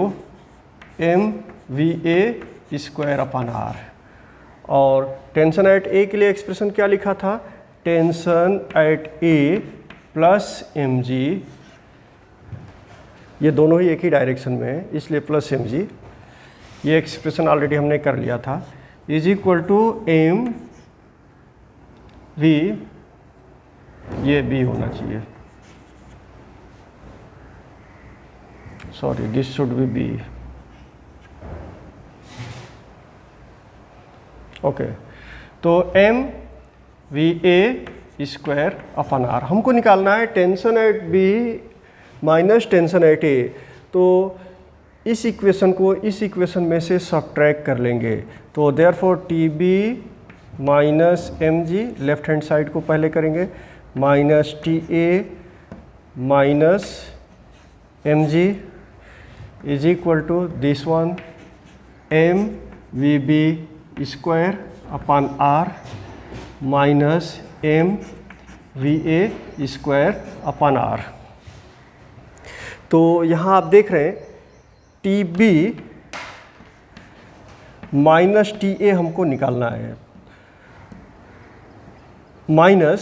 mva square upon r, और टेंशन एट ए के लिए एक्सप्रेशन क्या लिखा था, tension at A plus mg, ये दोनों ही एक ही डायरेक्शन में है इसलिए प्लस mg, ये एक्सप्रेशन ऑलरेडी हमने कर लिया था, इज इक्वल टू mv, ये B होना चाहिए, sorry this should be B। Okay, तो mva स्क्वायर अपॉन r हमको निकालना है tension at B minus tension at A। तो इस इक्वेशन को इस इक्वेशन में से सब्ट्रैक्ट कर लेंगे, तो therefore TB minus mg, left hand side को पहले करेंगे, minus TA minus mg is equal to this one mvb square upon r minus mva square upon r। तो यहाँ आप देख रहे हैं TB माइनस TA हमको निकालना है, माइनस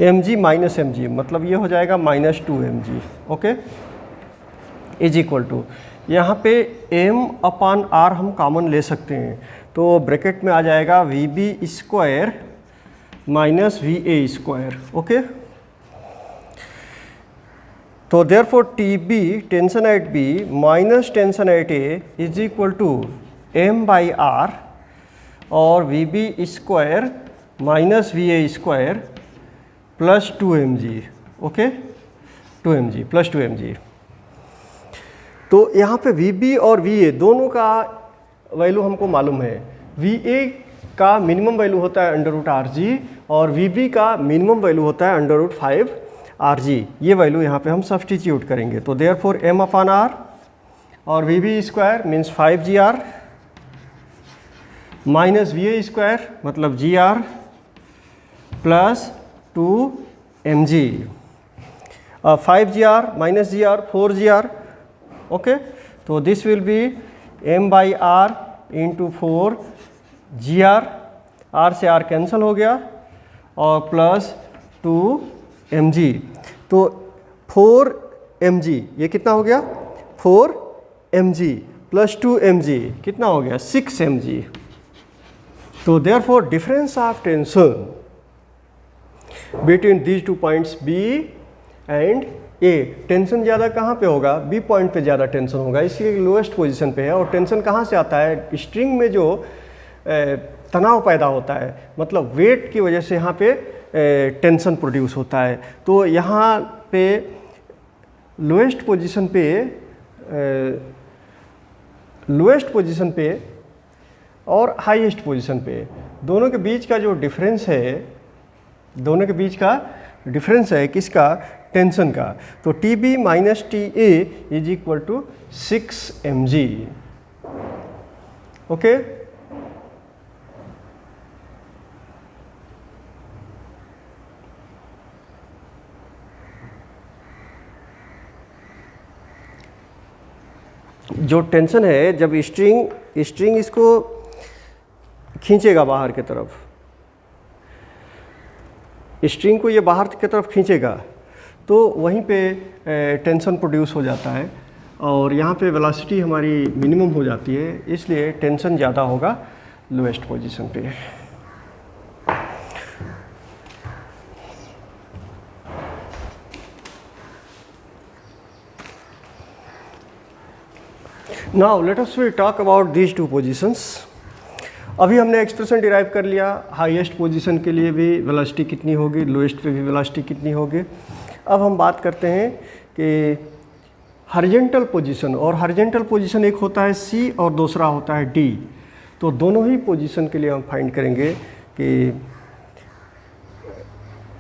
mg माइनस mg, मतलब ये हो जाएगा minus 2mg। Okay, is equal to यहाँ पे m अपॉन r हम कॉमन ले सकते हैं, तो ब्रैकेट में आ जाएगा vb square minus va square. Okay, तो therefore TB tension at B minus tension at A is equal to m by r और vb square minus va square plus 2mg। Okay, 2mg plus 2mg। तो यहाँ पे vb और va दोनों का value हमको मालूम है, va का मिनिमम वैल्यू होता है √rg और vb का मिनिमम वैल्यू होता है √5rg। ये वैल्यू यहाँ पे हम सब्स्टिट्यूट करेंगे, तो देयरफॉर m अपॉन r और vb square means 5gr minus va square मतलब gr plus 2mg, 5gr minus gr 4gr। Okay, तो this will be m by r into 4gr, r से r कैंसिल हो गया और plus 2mg, तो 4mg ये कितना हो गया, 4mg प्लस 2mg कितना हो गया, 6mg। तो therefore difference of tension between these two points B and A, tension ज़्यादा कहाँ पे होगा, B पॉइंट पे ज़्यादा टेंशन होगा, इसलिए लोएस्ट पोजीशन पे है। और टेंशन कहाँ से आता है, स्ट्रिंग में जो तनाव पैदा होता है, मतलब वेट की वजह से यहाँ पे टेंशन प्रोड्यूस होता है। तो यहाँ पे लोएस्ट पोजीशन पे और हाईएस्ट पोजीशन पे दोनों के बीच का जो डिफरेंस है, किसका, टेंशन का, तो TB minus TA is equal to 6mg। Okay, जो टेंशन है, जब स्ट्रिंग इसको खींचेगा बाहर की तरफ, स्ट्रिंग को ये बाहर की तरफ खींचेगा, तो वहीं पे टेंशन प्रोड्यूस हो जाता है और यहाँ पे वेलोसिटी हमारी मिनिमम हो जाती है, इसलिए टेंशन ज़्यादा होगा लोएस्ट पोजीशन पे। Now let us we talk about these two positions. अभी हमने एक्सप्रेशन डिराइव कर लिया, हाईएस्ट पोजीशन के लिए भी वेलोसिटी कितनी होगी, लोएस्ट पे भी वेलोसिटी कितनी होगी। अब हम बात करते हैं कि हॉरिजॉन्टल पोजीशन, और हॉरिजॉन्टल पोजीशन एक होता है C और दूसरा होता है D। तो दोनों ही पोजीशन के लिए हम फाइंड करेंगे कि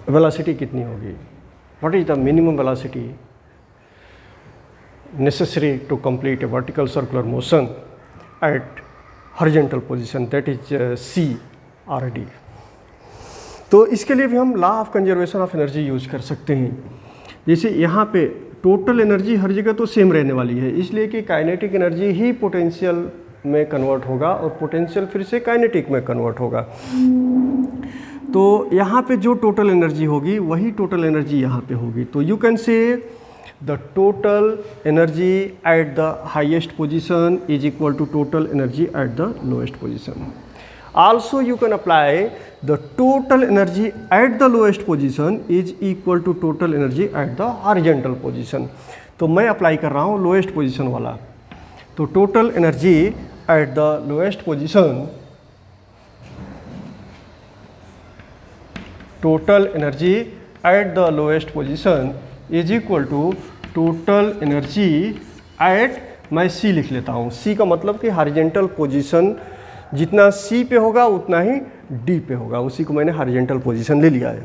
वेलोसिटी कितनी होगी, what is the minimum velocity necessary to complete a vertical circular motion at horizontal position, that is C or D। तो इसके लिए भी हम law of conservation of energy use कर सकते हैं। जैसे यहाँ पे टोटल एनर्जी हर जगह तो सेम रहने वाली है, इसलिए कि काइनेटिक एनर्जी ही पोटेंशियल में कन्वर्ट होगा और पोटेंशियल फिर से काइनेटिक में कन्वर्ट होगा। तो यहाँ पे जो टोटल एनर्जी होगी वही टोटल एनर्जी यहाँ पे होगी। तो you can say the total energy at the highest position is equal to total energy at the lowest position. Also you can apply the total energy at the lowest position is equal to total energy at the horizontal position। तो मैं apply कर रहा हूँ lowest position वाला। तो total energy at the lowest position, total energy at the lowest position is equal to total energy at, मैं C लिख लेता हूँ। C का मतलब कि हॉरिजॉन्टल पोजीशन जितना C पे होगा उतना ही D पे होगा, उसी को मैंने हॉरिजॉन्टल पोजीशन ले लिया है।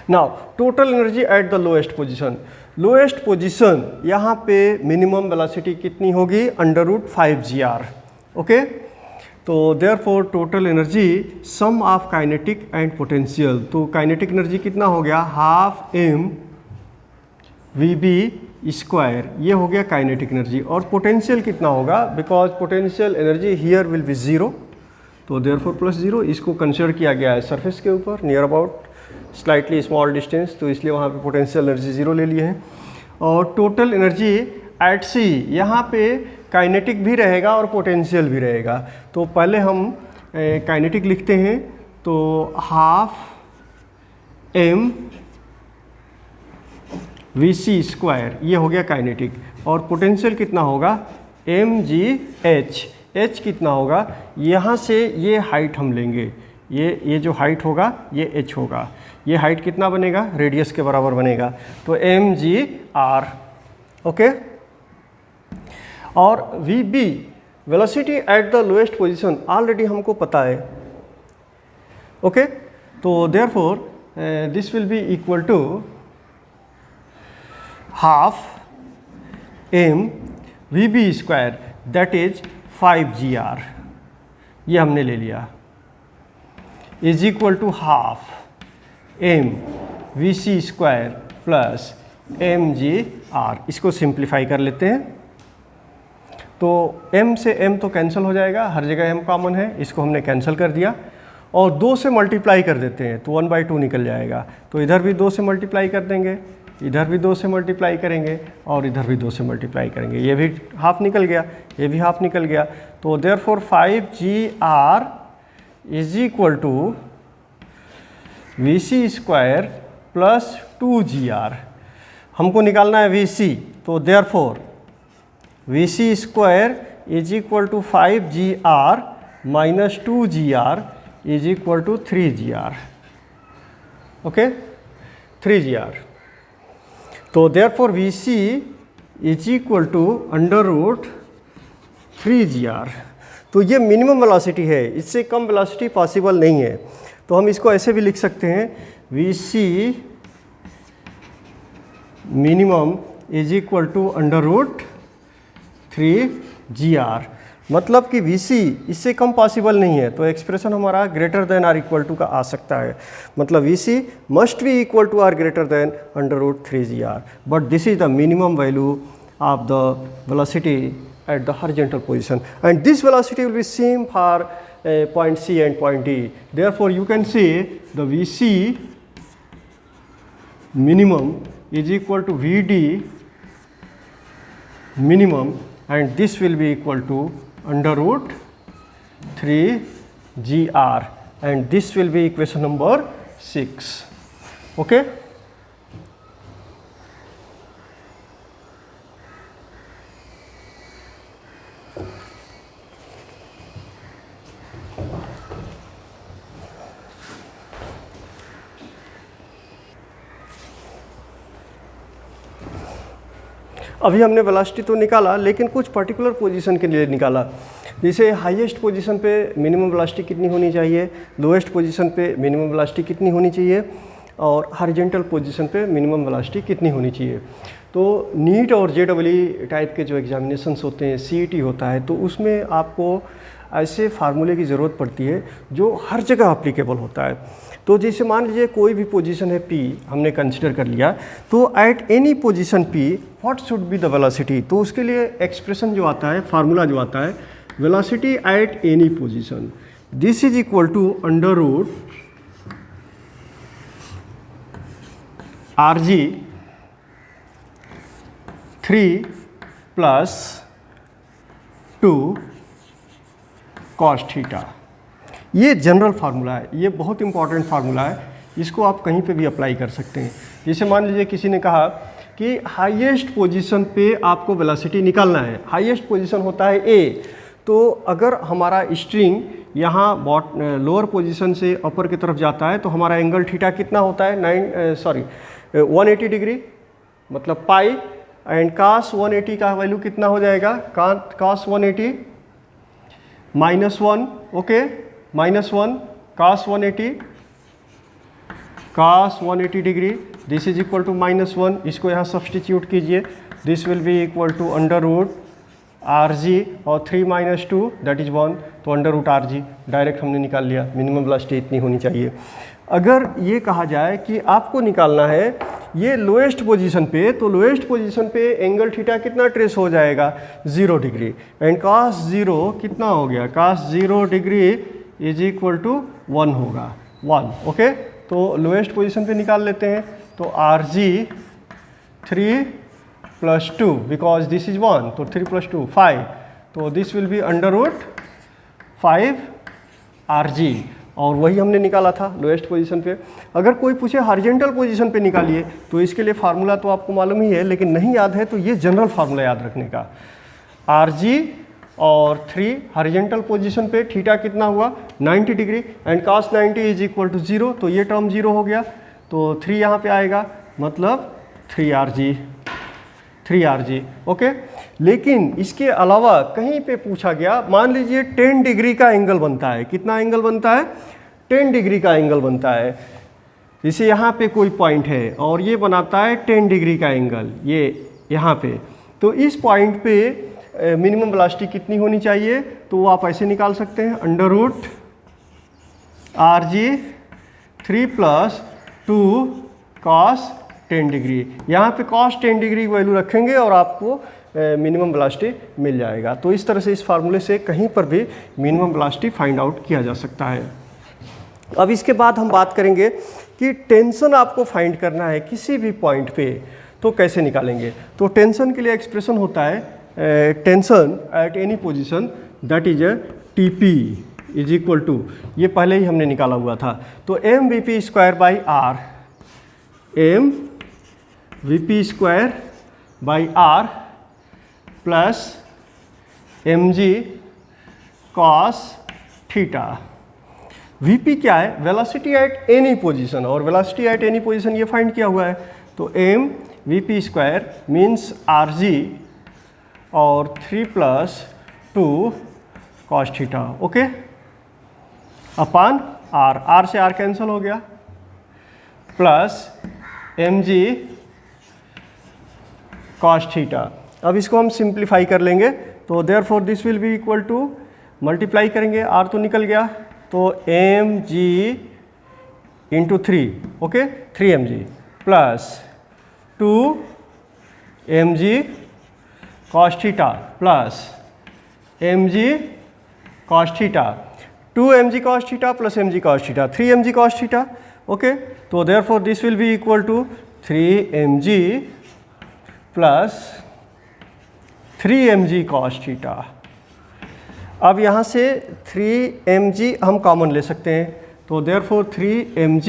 Now total energy at the lowest position, lowest position यहाँ पे मिनिमम वेलोसिटी कितनी होगी, √5gr। ओके, तो therefore total energy sum of kinetic and potential, तो काइनेटिक एनर्जी कितना हो गया, हाफ m VB स्क्वायर, ये हो गया काइनेटिक एनर्जी। और पोटेंशियल कितना होगा, because potential energy here will be 0, तो देयरफॉर +0। इसको कंसिडर किया गया है सरफेस के ऊपर near about slightly small distance, तो इसलिए वहाँ पे पोटेंशियल एनर्जी 0 ले लिए हैं। और टोटल एनर्जी एट C, यहाँ पे काइनेटिक भी रहेगा और पोटेंशियल भी रहेगा। तो पहले हम काइनेटिक लिखते हैं, तो हाफ m VC स्क्वायर, ये हो गया काइनेटिक। और पोटेंशियल कितना होगा, mgh, h कितना होगा, यहाँ से ये हाइट हम लेंगे, ये जो हाइट होगा ये h होगा, ये हाइट कितना बनेगा, रेडियस के बराबर बनेगा, तो mgr। ओके, और VB velocity at the lowest position already हमको पता है। ओके, तो therefore this will be equal to half m VB square, that is 5gr, ये हमने ले लिया, is equal to half m VC square plus mgr। इसको सिंप्लीफाई कर लेते हैं, तो m से m तो कैंसिल हो जाएगा, हर जगह m कॉमन है, इसको हमने कैंसिल कर दिया। और 2 से मल्टीप्लाई कर देते हैं तो 1/2 निकल जाएगा, तो इधर भी 2 से मल्टीप्लाई कर देंगे, इधर भी 2 से मल्टीप्लाई करेंगे और इधर भी 2 से मल्टीप्लाई करेंगे, ये भी हाफ निकल गया, ये भी हाफ निकल गया। तो therefore 5gr is equal to VC square plus 2gr। हमको निकालना है VC, तो therefore VC square is equal to 5gr minus 2gr is equal to 3gr। Okay, 3gr। तो therefore VC is equal to √3gr। तो ये minimum velocity है, इससे कम velocity possible नहीं है। तो हम इसको ऐसे भी लिख सकते हैं, VC minimum is equal to √3gr, मतलब कि VC इससे कम पॉसिबल नहीं है। तो एक्सप्रेशन हमारा greater than or equal to का आ सकता है, मतलब VC must be equal to or greater than √3gr, but this is the minimum value of the velocity at the horizontal position, and this velocity will be same for point C and point D. Therefore you can say the Vc minimum is equal to Vd minimum, and this will be equal to under root 3 gr, and this will be equation number 6. Okay. अभी हमने velocity तो निकाला, लेकिन कुछ particular position के लिए निकाला। जैसे हाईएस्ट पोजीशन पे मिनिमम वेलोसिटी कितनी होनी चाहिए, लोएस्ट पोजीशन पे मिनिमम वेलोसिटी कितनी होनी चाहिए, और हॉरिजॉन्टल पोजीशन पे मिनिमम वेलोसिटी कितनी होनी चाहिए। तो नीट और जेईई टाइप के जो एग्जामिनेशंस होते हैं, सीईटी होता है, तो उसमें आपको ऐसे फार्मूले की ज़रूरत पड़ती है जो हर जगह अप्लीकेबल होता है। तो जैसे मान लीजिए कोई भी पोजीशन है P हमने कंसिडर कर लिया, तो eight any position P what should be the velocity, तो उसके लिए एक्सप्रेशन जो आता है, फार्मूला जो आता है, velocity at any position, this is equal to under root RG 3 plus 2 cos theta. ये जनरल फार्मूला है, ये बहुत इंपॉर्टेंट फार्मूला है, इसको आप कहीं पे भी अप्लाई कर सकते हैं। जैसे मान लीजिए किसी ने कहा कि हाईएस्ट पोजीशन पे आपको वेलोसिटी निकालना है, हाईएस्ट पोजीशन होता है A, तो अगर हमारा स्ट्रिंग यहाँ लोअर पोजीशन से अपर की तरफ जाता है तो हमारा एंगल थीटा कितना होता है 180 डिग्री, मतलब पाई, एंड cos 180 का वैल्यू कितना हो जाएगा, cos 180 -1, okay, -1 cos 180 degree, this is equal to -1, इसको यहाँ सब्सटीट्यूट कीजिए, this will be equal to under root RG और 3 - 2 दैट इज 1, तो अंडर रूट RG डायरेक्ट हमने निकाल लिया, मिनिमम वेलोसिटी इतनी होनी चाहिए। अगर ये कहा जाए कि आपको निकालना है ये लोएस्ट पोजीशन पे, तो लोएस्ट पोजीशन पे एंगल थीटा कितना ट्रेस हो जाएगा, 0 डिग्री, एंड cos 0 कितना हो गया, cos 0 degree is equal to 1 होगा, 1, ओके। तो लोएस्ट पोजीशन पे निकाल लेते हैं, तो RG 3 + 2 बिकॉज दिस इज 1, तो 3 + 2 5, तो this will be under root 5 RG, और वही हमने निकाला था लोएस्ट पोजीशन पे। अगर कोई पूछे हॉरिजॉन्टल पोजीशन पे निकालिए, तो इसके लिए फार्मूला तो आपको मालूम ही है, लेकिन नहीं याद है तो ये जनरल फार्मूला याद रखने का, RG और 3 हॉरिजॉन्टल पोजीशन पे थीटा कितना हुआ 90 degree, and cos 90 is equal to 0, तो ये टर्म 0 हो गया, तो 3 यहाँ पे आएगा, मतलब 3RG, ओके। लेकिन इसके अलावा कहीं पे पूछा गया, मान लीजिए 10 डिग्री का एंगल बनता है, कितना एंगल बनता है, 10 डिग्री का एंगल बनता है। जैसे यहाँ पे कोई पॉइंट है और ये बनाता है 10 डिग्री का एंगल, ये यहाँ पे, तो इस पॉइंट पे मिनिमम वेलोसिटी कितनी होनी चाहिए, तो वो आप ऐसे निकाल सकते हैं, under root RG 3 + 2 cos 10 degree, यहाँ पे cos 10 डिग्री की वैल्यू रखेंगे और आपको मिनिमम वेलोसिटी मिल जाएगा। तो इस तरह से इस फार्मूले से कहीं पर भी मिनिमम वेलोसिटी फाइंड आउट किया जा सकता है। अब इसके बाद हम बात करेंगे कि टेंशन आपको फाइंड करना है किसी भी पॉइंट पे, तो कैसे निकालेंगे। तो टेंशन के लिए एक्सप्रेशन होता है tension at any position, that is TP is equal to, ये पहले ही हमने निकाला हुआ था, तो mVp² R, mVp² R plus mg cos theta. Vp क्या है, वेलोसिटी एट एनी पोजीशन, और वेलोसिटी एट एनी पोजीशन ये फाइंड किया हुआ है, तो mVp² मीन्स RG और 3 + 2 cos थीटा, ओके, अपान R से R कैंसिल हो गया, प्लस mg cos थीटा। अब इसको हम सिंप्लीफाई कर लेंगे, तो therefore this will be equal to, multiply करेंगे, R तो निकल गया, तो mg × 3, okay, 3mg plus 2mg cos theta plus mg cos theta, 2 mg cos theta plus mg cos theta, 3 mg cos theta. Okay, तो therefore this will be equal to 3 mg plus 3 mg cos theta. अब यहाँ से 3 mg हम common ले सकते हैं, तो therefore 3 mg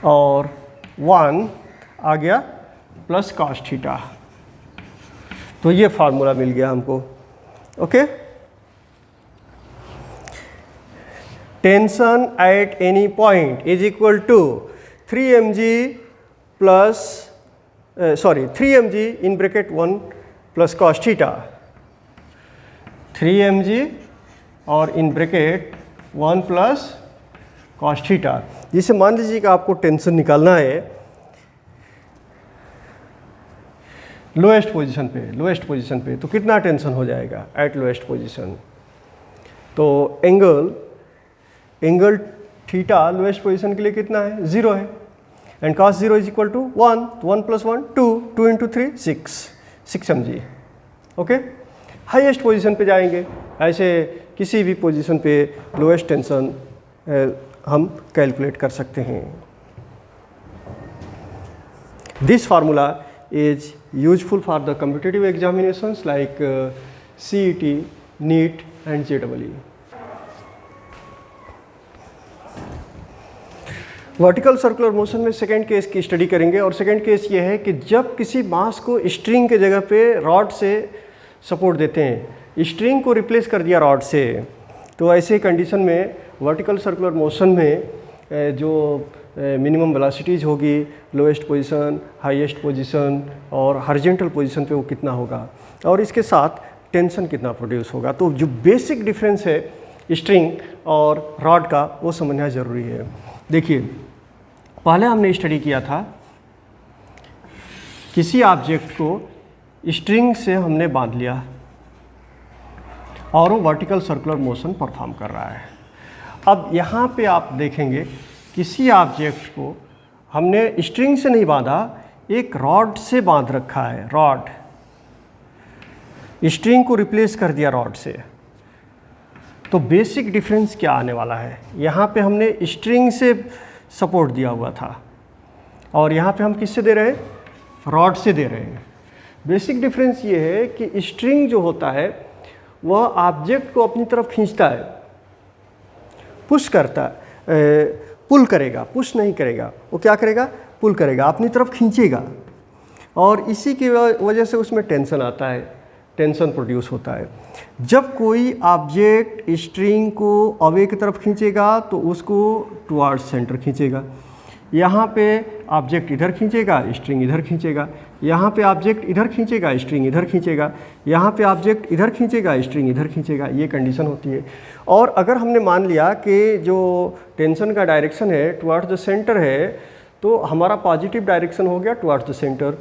और 1 आ गया प्लस cos थीटा। तो ये फार्मूला मिल गया हमको। Okay, tension at any point is equal to 3 mg plus 3 mg in bracket 1 plus cos theta, 3 mg और in bracket 1 plus cos theta. जिसे मान लीजिए कि आपको टेंशन निकालना है लोएस्ट पोजीशन पे, तो कितना टेंशन हो जाएगा एट लोएस्ट पोजीशन। तो एंगल थीटा लोएस्ट पोजीशन के लिए कितना है, 0 है, and cos 0 is equal to 1, 1 plus 1 2, 2 into 3 6 mg। Okay, highest position पे जाएंगे, ऐसे किसी भी पोजीशन पे लोएस्ट टेंशन हम कैलकुलेट कर सकते हैं। This formula is useful for the competitive examinations like CET, NEET and JEE। Vertical circular motion में सेकेंड केस की स्टडी करेंगे, और सेकेंड केस ये है कि जब किसी मास को स्ट्रिंग के जगह पे रॉड से सपोर्ट देते हैं, स्ट्रिंग को रिप्लेस कर दिया रॉड से, तो ऐसे कंडीशन में वर्टिकल सर्कुलर मोशन में जो मिनिमम वेलोसिटीज होगी, लोएस्ट पोजीशन, हाईएस्ट पोजीशन और हॉरिजॉन्टल पोजीशन पे वो कितना होगा, और इसके साथ टेंशन कितना प्रोड्यूस होगा। तो जो बेसिक डिफरेंस है स्ट्रिंग और रॉड का, वो समझना ज़रूरी है। देखिए, पहले हमने स्टडी किया था किसी ऑब्जेक्ट को स्ट्रिंग से हमने बांध लिया और वो वर्टिकल सर्कुलर मोशन परफॉर्म कर रहा है। अब यहाँ पे आप देखेंगे किसी ऑब्जेक्ट को हमने स्ट्रिंग से नहीं बांधा, एक रॉड से बांध रखा है, रॉड, स्ट्रिंग को रिप्लेस कर दिया रॉड से। तो बेसिक डिफरेंस क्या आने वाला है, यहाँ पे हमने स्ट्रिंग से सपोर्ट दिया हुआ था और यहाँ पे हम किससे दे रहे हैं, रॉड से दे रहे हैं। बेसिक डिफरेंस ये है कि स्ट्रिंग जो होता है वह ऑब्जेक्ट को अपनी तरफ खींचता है, पुश करता है, पुल करेगा, पुश नहीं करेगा, वो क्या करेगा, पुल करेगा, अपनी तरफ खींचेगा, और इसी की वजह से उसमें टेंशन आता है, टेंशन प्रोड्यूस होता है। जब कोई ऑब्जेक्ट स्ट्रिंग को अवे की तरफ खींचेगा तो उसको टुवर्ड्स सेंटर खींचेगा। यहाँ पे ऑब्जेक्ट इधर खींचेगा, स्ट्रिंग इधर खींचेगा, यहाँ पे ऑब्जेक्ट इधर खींचेगा, स्ट्रिंग इधर खींचेगा, यहाँ पे ऑब्जेक्ट इधर खींचेगा, स्ट्रिंग इधर खींचेगा, ये कंडीशन होती है। और अगर हमने मान लिया कि जो टेंशन का डायरेक्शन है टुवर्ड्स द सेंटर है, तो हमारा पॉजिटिव डायरेक्शन हो गया टुवर्ड्स द सेंटर,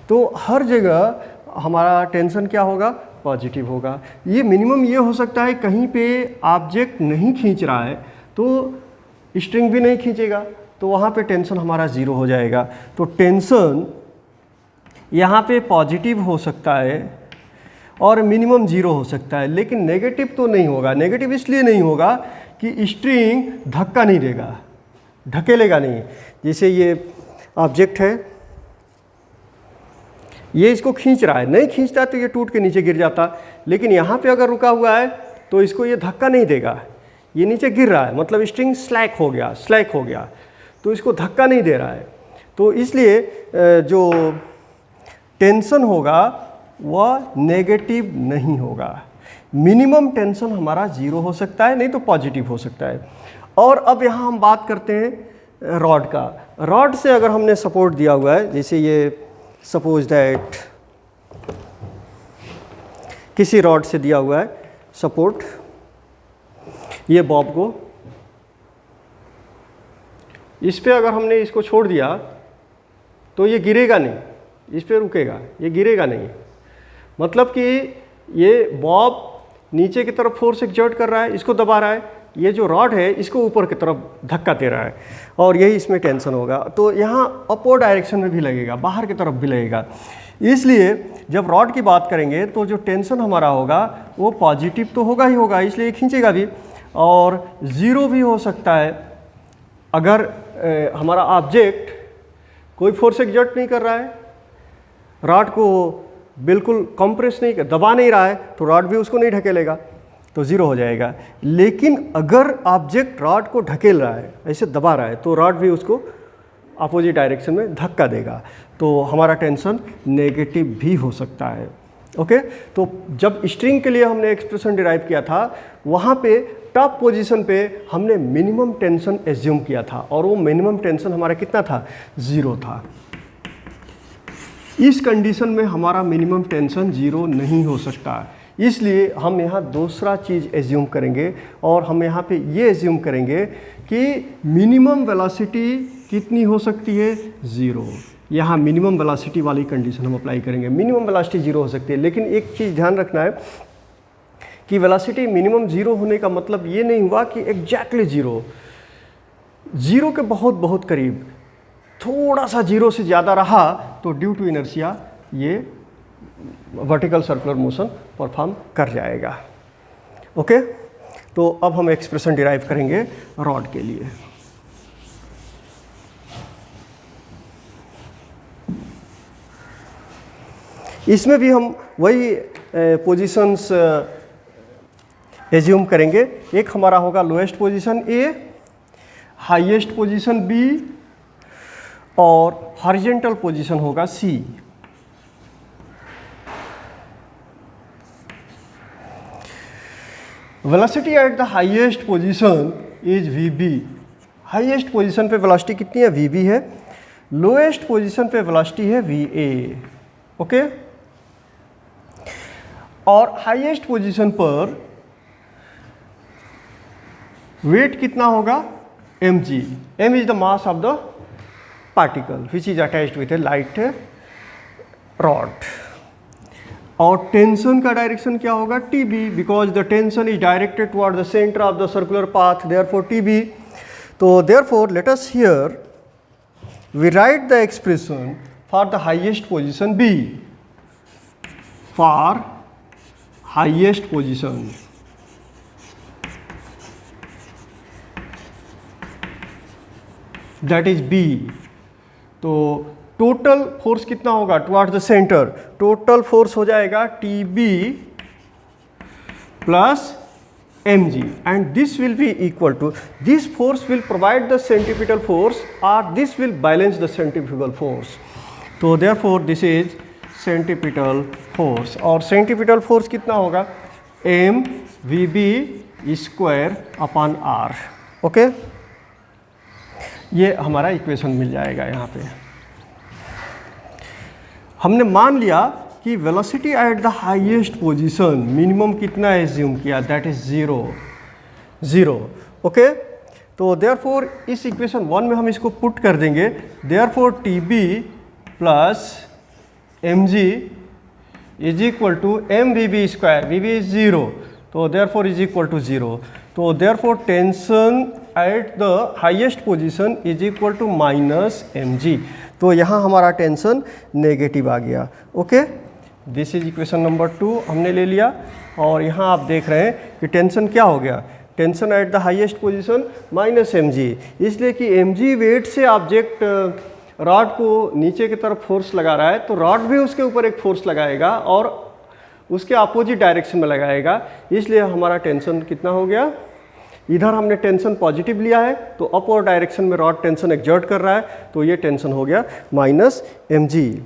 तो हर जगह हमारा टेंशन क्या होगा, पॉजिटिव होगा। ये मिनिमम ये हो सकता है कहीं पे ऑब्जेक्ट नहीं खींच रहा है तो स्ट्रिंग भी नहीं खींचेगा, तो वहाँ पे टेंशन हमारा 0 हो जाएगा। तो टेंशन यहाँ पे पॉजिटिव हो सकता है और मिनिमम 0 हो सकता है, लेकिन नेगेटिव तो नहीं होगा। नेगेटिव इसलिए नहीं होगा कि स्ट्रिंग धक्का नहीं देगा, ढकेलेगा नहीं। जैसे ये ऑब्जेक्ट है, ये इसको खींच रहा है, नहीं खींचता तो ये टूट के नीचे गिर जाता, लेकिन यहाँ पे अगर रुका हुआ है तो इसको ये धक्का नहीं देगा, ये नीचे गिर रहा है, मतलब स्ट्रिंग स्लैक हो गया, तो इसको धक्का नहीं दे रहा है। तो इसलिए जो टेंशन होगा वह नेगेटिव नहीं होगा। मिनिमम टेंशन हमारा 0 हो सकता है, नहीं तो पॉजिटिव हो सकता है। और अब यहाँ हम बात करते हैं रॉड का। रॉड से अगर हमने सपोर्ट दिया हुआ है, जैसे ये सपोज दैट किसी रॉड से दिया हुआ है सपोर्ट, ये बॉब को, इस पे अगर हमने इसको छोड़ दिया तो ये गिरेगा नहीं, इस पे रुकेगा, ये गिरेगा नहीं। मतलब कि ये बॉब नीचे की तरफ फोर्स एक्सर्ट कर रहा है, इसको दबा रहा है, ये जो रॉड है इसको ऊपर की तरफ धक्का दे रहा है, और यही इसमें टेंशन होगा। तो यहाँ अपवर्ड डायरेक्शन में भी लगेगा, बाहर की तरफ भी लगेगा। इसलिए जब रॉड की बात करेंगे तो जो टेंशन हमारा होगा वो पॉजिटिव तो होगा ही होगा, इसलिए खींचेगा भी, और ज़ीरो भी हो सकता है अगर हमारा ऑब्जेक्ट कोई फोर्स एग्जर्ट नहीं कर रहा है, रॉड को बिल्कुल कंप्रेस नहीं दबा नहीं रहा है, तो रॉड भी उसको नहीं ढकेलेगा, तो ज़ीरो हो जाएगा। लेकिन अगर ऑब्जेक्ट रॉड को ढकेल रहा है, ऐसे दबा रहा है, तो रॉड भी उसको अपोजिट डायरेक्शन में धक्का देगा, तो हमारा टेंशन नेगेटिव भी हो सकता है। ओके, तो जब स्ट्रिंग के लिए हमने एक्सप्रेशन डिराइव किया था, वहाँ पे टॉप पोजीशन पे हमने मिनिमम टेंशन एज्यूम किया था, और वो मिनिमम टेंशन हमारा कितना था? 0 था। इस कंडीशन में हमारा मिनिमम टेंशन 0 नहीं हो सकता, इसलिए हम यहाँ दूसरा चीज़ एज्यूम करेंगे, और हम यहाँ पे ये एज्यूम करेंगे कि मिनिमम वेलोसिटी कितनी हो सकती है? 0। यहाँ मिनिमम वेलोसिटी वाली कंडीशन हम अप्लाई करेंगे। मिनिमम वेलोसिटी 0 हो सकती है, लेकिन एक चीज़ ध्यान रखना है कि वेलोसिटी मिनिमम 0 होने का मतलब ये नहीं हुआ कि एग्जैक्टली 0 के बहुत बहुत करीब, थोड़ा सा 0 से ज़्यादा रहा तो ड्यू टू इनर्शिया ये वर्टिकल सर्कुलर मोशन परफॉर्म कर जाएगा। ओके, तो अब हम एक्सप्रेशन डिराइव करेंगे रॉड के लिए। इसमें भी हम वही पोजीशंस एज्यूम करेंगे। एक हमारा होगा lowest position A, highest position B, और हॉरिजॉन्टल पोजीशन होगा C. Velocity at the highest position is VB. Highest position पे वेलोसिटी कितनी है? वीबी है। लोएस्ट पोजीशन पे वेलोसिटी है वीए। ओके, और हाईएस्ट पोजीशन पर वेट कितना होगा? mg। m is the mass of the particle which is attached with a light rod. और टेंशन का डायरेक्शन क्या होगा? tb, because the tension is directed toward the centre of the circular path, therefore tb। तो therefore let us here we write the expression for the highest position b, for highest position that is B। तो total force कितना होगा towards the centre? Total force हो जाएगा TB plus mg, and this will be equal to, this force will provide the centripetal force और this will balance the centrifugal force. तो therefore this is centripetal force, और centripetal force कितना होगा? mvb square upon r। Okay, ये हमारा equation मिल जाएगा। यहाँ पे हमने मान लिया कि velocity at the highest position minimum कितना एज्यूम किया? That is 0। ओके, तो देयरफॉर इस इक्वेशन 1 में हम इसको पुट कर देंगे। Therefore TB plus mg is equal to mvb square, vb is 0, तो देयरफॉर इज इक्वल टू 0। तो therefore tension at the highest position is equal to minus mg। तो यहाँ हमारा टेंशन नेगेटिव आ गया। Okay, this is equation number 2 हमने ले लिया, और यहाँ आप देख रहे हैं कि टेंशन क्या हो गया? Tension at the highest position minus mg, इसलिए कि mg वेट से ऑब्जेक्ट रॉड को नीचे की तरफ फोर्स लगा रहा है, तो रॉड भी उसके ऊपर एक फोर्स लगाएगा और उसके अपोजिट डायरेक्शन में लगाएगा, इसलिए हमारा टेंशन कितना हो गया? इधर हमने टेंशन पॉजिटिव लिया है, तो अपवर्ड डायरेक्शन में रॉड टेंशन एक्सर्ट कर रहा है, तो ये टेंशन हो गया माइनस mg।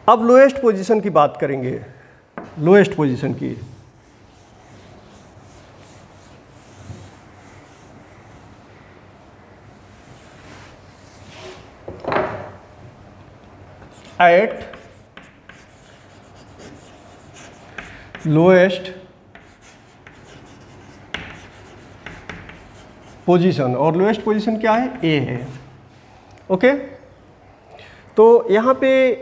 अब लोएस्ट पोजीशन की बात करेंगे। लोएस्ट पोजीशन की, एट लोएस्ट पोजीशन, और लोएस्ट पोजीशन क्या है? ए है। ओके, तो यहाँ पे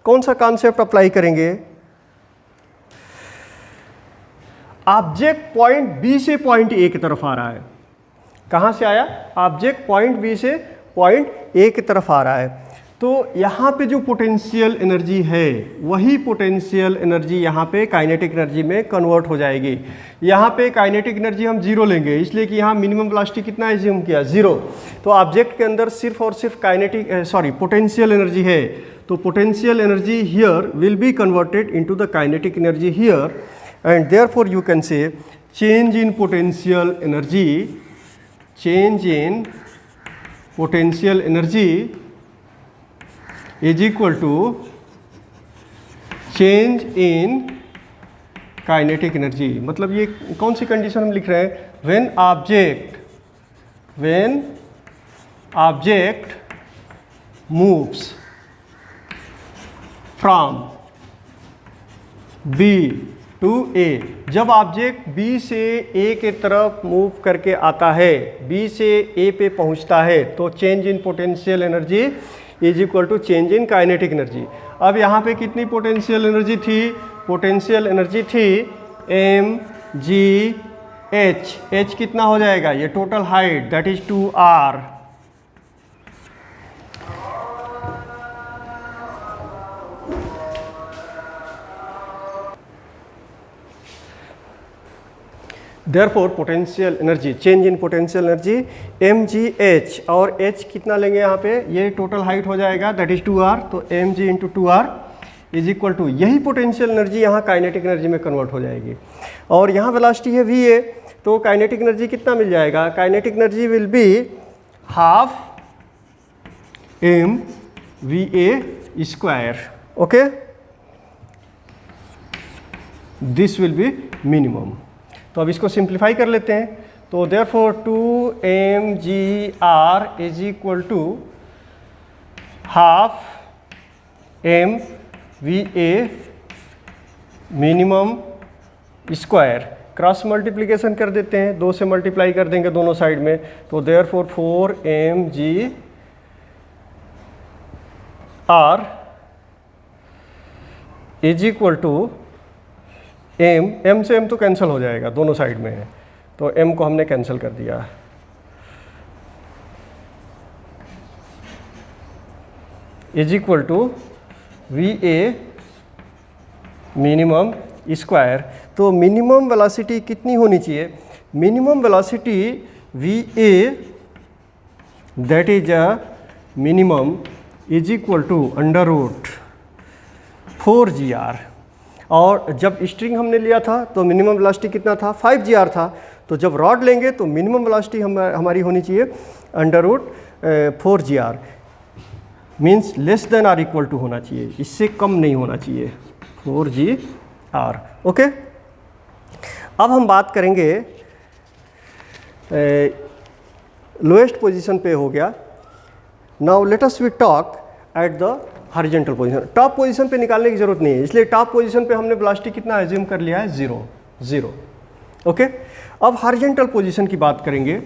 कौन सा कॉन्सेप्ट अप्लाई करेंगे? ऑब्जेक्ट पॉइंट बी से पॉइंट ए की तरफ आ रहा है। कहाँ से आया? ऑब्जेक्ट पॉइंट बी से पॉइंट ए की तरफ आ रहा है। तो यहाँ पे जो पोटेंशियल एनर्जी है वही पोटेंशियल एनर्जी यहाँ पे काइनेटिक एनर्जी में कन्वर्ट हो जाएगी। यहाँ पे काइनेटिक एनर्जी हम जीरो लेंगे, इसलिए कि यहाँ मिनिमम वेलोसिटी कितना एज्यूम किया, जीरो। तो ऑब्जेक्ट के अंदर सिर्फ और सिर्फ पोटेंशियल एनर्जी है, तो potential energy here will be converted into the kinetic energy here, and therefore you can say change in potential energy, change in potential energy is equal to change in kinetic energy। मतलब ये कौन सी condition हम लिख रहे हैं, when object moves from B to A, जब object B से A के तरफ मूव करके आता है, B से A पे पहुंचता है, तो change in potential energy is equal to change in kinetic energy. अब यहाँ पे कितनी पोटेंशियल एनर्जी थी, पोटेंशियल एनर्जी थी mgh, h कितना हो जाएगा, ये total height that is 2r। Therefore potential energy, change in potential energy mgh, और h कितना लेंगे यहाँ पे, ये टोटल हाइट हो जाएगा दैट इज 2r, तो mg into 2r is equal to, यही पोटेंशियल एनर्जी यहाँ काइनेटिक एनर्जी में कन्वर्ट हो जाएगी। और यहाँ वेलोसिटी है va, तो काइनेटिक एनर्जी कितना मिल जाएगा, kinetic energy will be half mva square. Okay, this will be minimum. तो अब इसको सिंप्लीफाई कर लेते हैं, तो therefore 2mgr is equal to half mva minimum square, cross multiplication कर देते हैं, 2 से मल्टीप्लाई कर देंगे दोनों साइड में, तो therefore 4mgr is equal to m से m तो कैंसिल हो जाएगा, दोनों साइड में है, तो m को हमने कैंसिल कर दिया, is equal to va minimum square. तो मिनिमम वेलोसिटी कितनी होनी चाहिए, minimum velocity va that is a minimum is equal to under root 4gr, और जब स्ट्रिंग हमने लिया था तो मिनिमम वेलोसिटी कितना था, 5gr था, तो जब रॉड लेंगे तो मिनिमम वेलोसिटी हमारी होनी चाहिए under root 4gr, means less than or equal to होना चाहिए, इससे कम नहीं होना चाहिए 4gr। ओके, अब हम बात करेंगे लोएस्ट पोजीशन पे हो गया। Now let us we talk at the horizontal position. Top position पे निकालने की जरूरत नहीं है, इसलिए टॉप पोजीशन पे हमने वेलोसिटी कितना एज्यूम कर लिया है, 0। ओके, अब हॉरिजॉन्टल पोजीशन की बात करेंगे।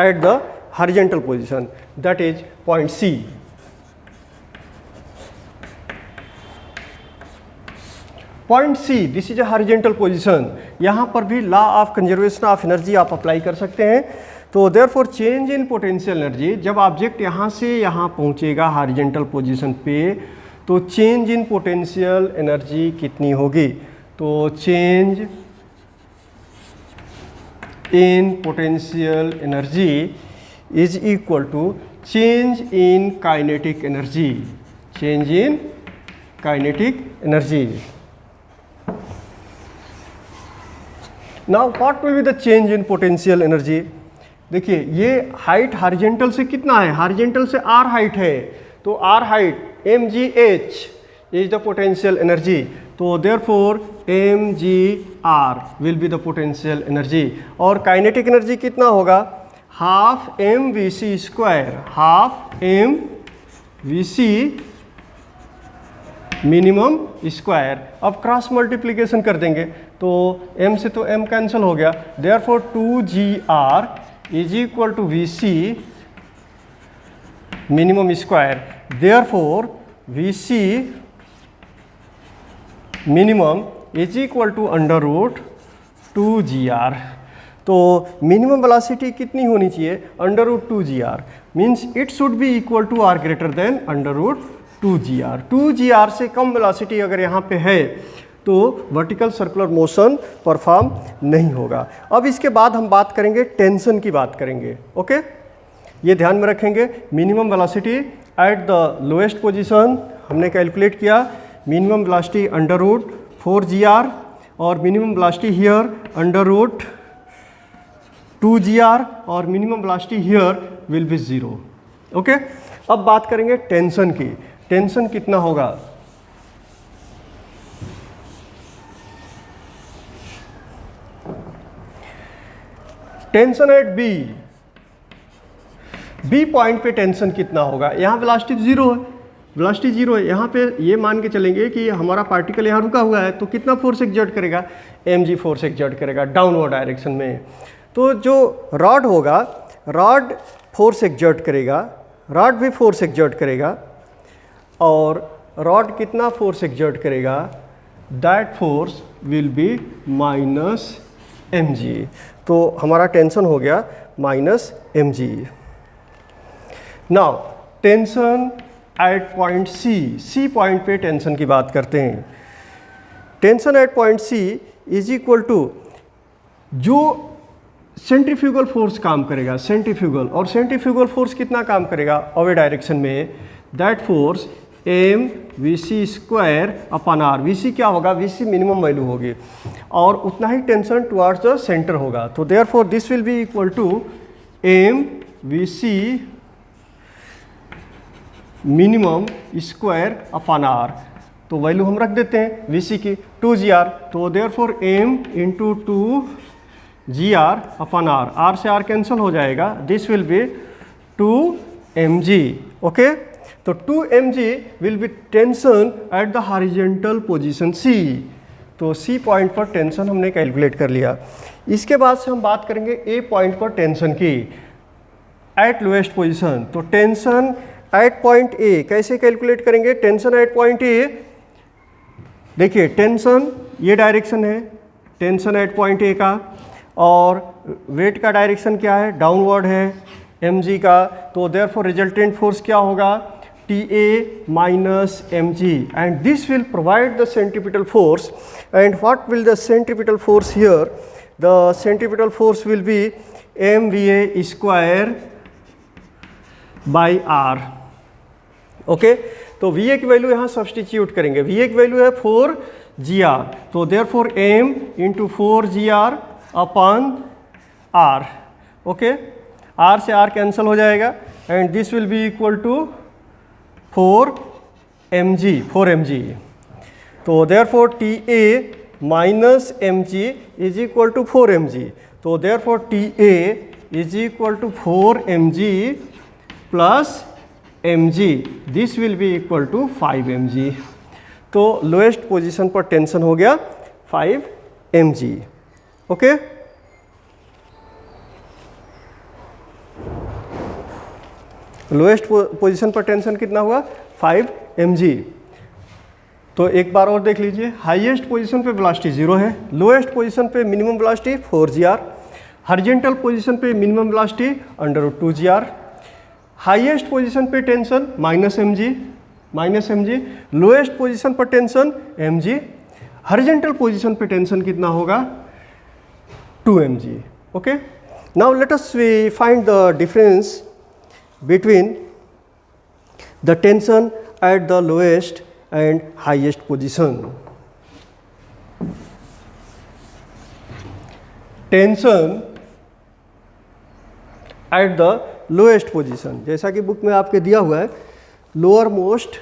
At the horizontal position that is point C, point C, this is a horizontal position. यहाँ पर भी law of conservation of energy आप अप्लाई कर सकते हैं। तो therefore change in potential energy, जब ऑब्जेक्ट यहाँ से यहाँ पहुँचेगा हॉरिजॉन्टल पोजीशन पे, तो चेंज इन पोटेंशियल एनर्जी कितनी होगी, तो change in potential energy is equal to change in kinetic energy, change in kinetic energy. Now what will be the change in potential energy. देखिए ये हाइट हॉरिजॉन्टल से कितना है, हॉरिजॉन्टल से r height है, तो r height mgh is the potential energy, तो therefore mgr will be the potential energy. और काइनेटिक एनर्जी कितना होगा, half mvc square, half mvc minimum square. अब क्रॉस मल्टीप्लिकेशन कर देंगे, तो m से तो m कैंसिल हो गया, therefore 2gr is equal to vc minimum square, therefore vc minimum is equal to under root 2gr। तो मिनिमम वेलोसिटी कितनी होनी चाहिए? √2gr, means it should be equal to or greater than √2gr। 2gr से कम velocity अगर यहाँ पे है तो वर्टिकल सर्कुलर मोशन परफॉर्म नहीं होगा। अब इसके बाद हम बात करेंगे टेंशन की बात करेंगे। ओके, ये ध्यान में रखेंगे। Minimum velocity at the lowest position हमने कैलकुलेट किया, मिनिमम वेलोसिटी √4gr और मिनिमम वेलोसिटी हियर √2gr और minimum velocity here will be 0। Okay, अब बात करेंगे टेंशन की। टेंशन कितना होगा? टेंशन एट बी पॉइंट पे टेंशन कितना होगा? यहाँ वेलोसिटी 0 है, वेलोसिटी 0 है। यहाँ पे ये मान के चलेंगे कि हमारा पार्टिकल यहाँ रुका हुआ है, तो कितना फोर्स एक्सर्ट करेगा? mg फोर्स एक्सर्ट करेगा डाउनवर्ड डायरेक्शन में। तो जो रॉड होगा, रॉड फोर्स एक्सर्ट करेगा, रॉड भी फोर्स एक्सर्ट करेगा, और रॉड कितना फोर्स एक्सर्ट करेगा? That force will be -mg। तो हमारा टेंशन हो गया -mg। Now tension at point C point पे टेंशन की बात करते हैं। Tension at point C is equal to जो सेंट्रीफ्यूगल फोर्स काम करेगा, सेंट्रीफ्यूगल, और सेंट्रीफ्यूगल फोर्स कितना काम करेगा अवे डायरेक्शन में? That force mvc² upon r। vc क्या होगा? vc मिनिमम वैल्यू होगी, और उतना ही टेंशन टुवार्ड्स द सेंटर होगा। तो therefore this will be equal to mvc minimum square upon r। तो वैल्यू हम रख देते हैं vc की 2gr। तो therefore m into 2gr upon r, r से r कैंसिल हो जाएगा, this will be 2mg। Okay, तो 2mg will be tension at the horizontal position C। तो C पॉइंट पर टेंशन हमने कैलकुलेट कर लिया। इसके बाद से हम बात करेंगे A पॉइंट पर टेंशन की एट लोएस्ट पोजीशन। तो टेंशन एट पॉइंट A कैसे कैलकुलेट करेंगे? टेंशन एट पॉइंट A, देखिए टेंशन ये डायरेक्शन है टेंशन एट पॉइंट A का, और वेट का डायरेक्शन क्या है? डाउनवर्ड है mg का। तो देयरफॉर रिजल्टेंट फोर्स क्या होगा? TA minus mg, and this will provide the centripetal force. And what will the centripetal force here? The centripetal force will be mva square by r. Okay, तो va की value यहाँ substitute करेंगे। va की value है 4gr, तो therefore m into 4gr upon r। Okay, r से r cancel हो जाएगा, and this will be equal to 4mg। तो therefore TA minus mg is equal to 4mg। तो therefore TA is equal to 4mg plus mg, this will be equal to 5mg। तो lowest position पर tension हो गया 5mg। Okay, lowest position पर tension कितना हुआ? 5mg। तो एक बार और देख लीजिए, हाईएस्ट पोजीशन पे वेलोसिटी 0 है, लोएस्ट पोजीशन पे minimum velocity 4gr, horizontal position पे minimum velocity √2gr, highest position पे टेंशन -mg, लोएस्ट पोजीशन पर टेंशन mg, हॉरिजॉन्टल पोजीशन पे टेंशन कितना होगा? 2mg। Okay, now let us find the difference between the tension at the lowest and highest position. Tension at the lowest position, जैसा कि book में आपके दिया हुआ है, lower most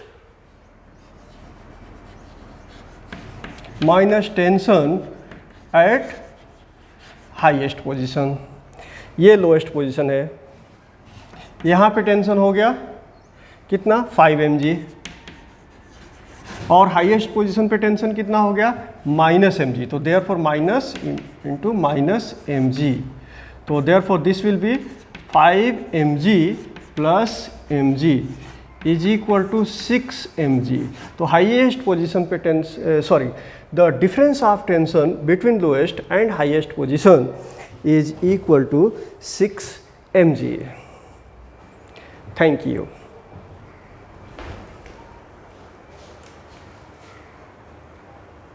minus tension eight highest position. ये लोएस्ट पोजीशन है, यहाँ पे टेंशन हो गया कितना? 5mg, और हाईएस्ट पोजीशन पे टेंशन कितना हो गया? -mg। तो देयरफॉर माइनस इंटू -mg, तो therefore this will be 5mg plus mg is equal to 6mg। तो हाईएस्ट पोजीशन पे the difference of tension between lowest and highest position is equal to 6 mg. Thank you.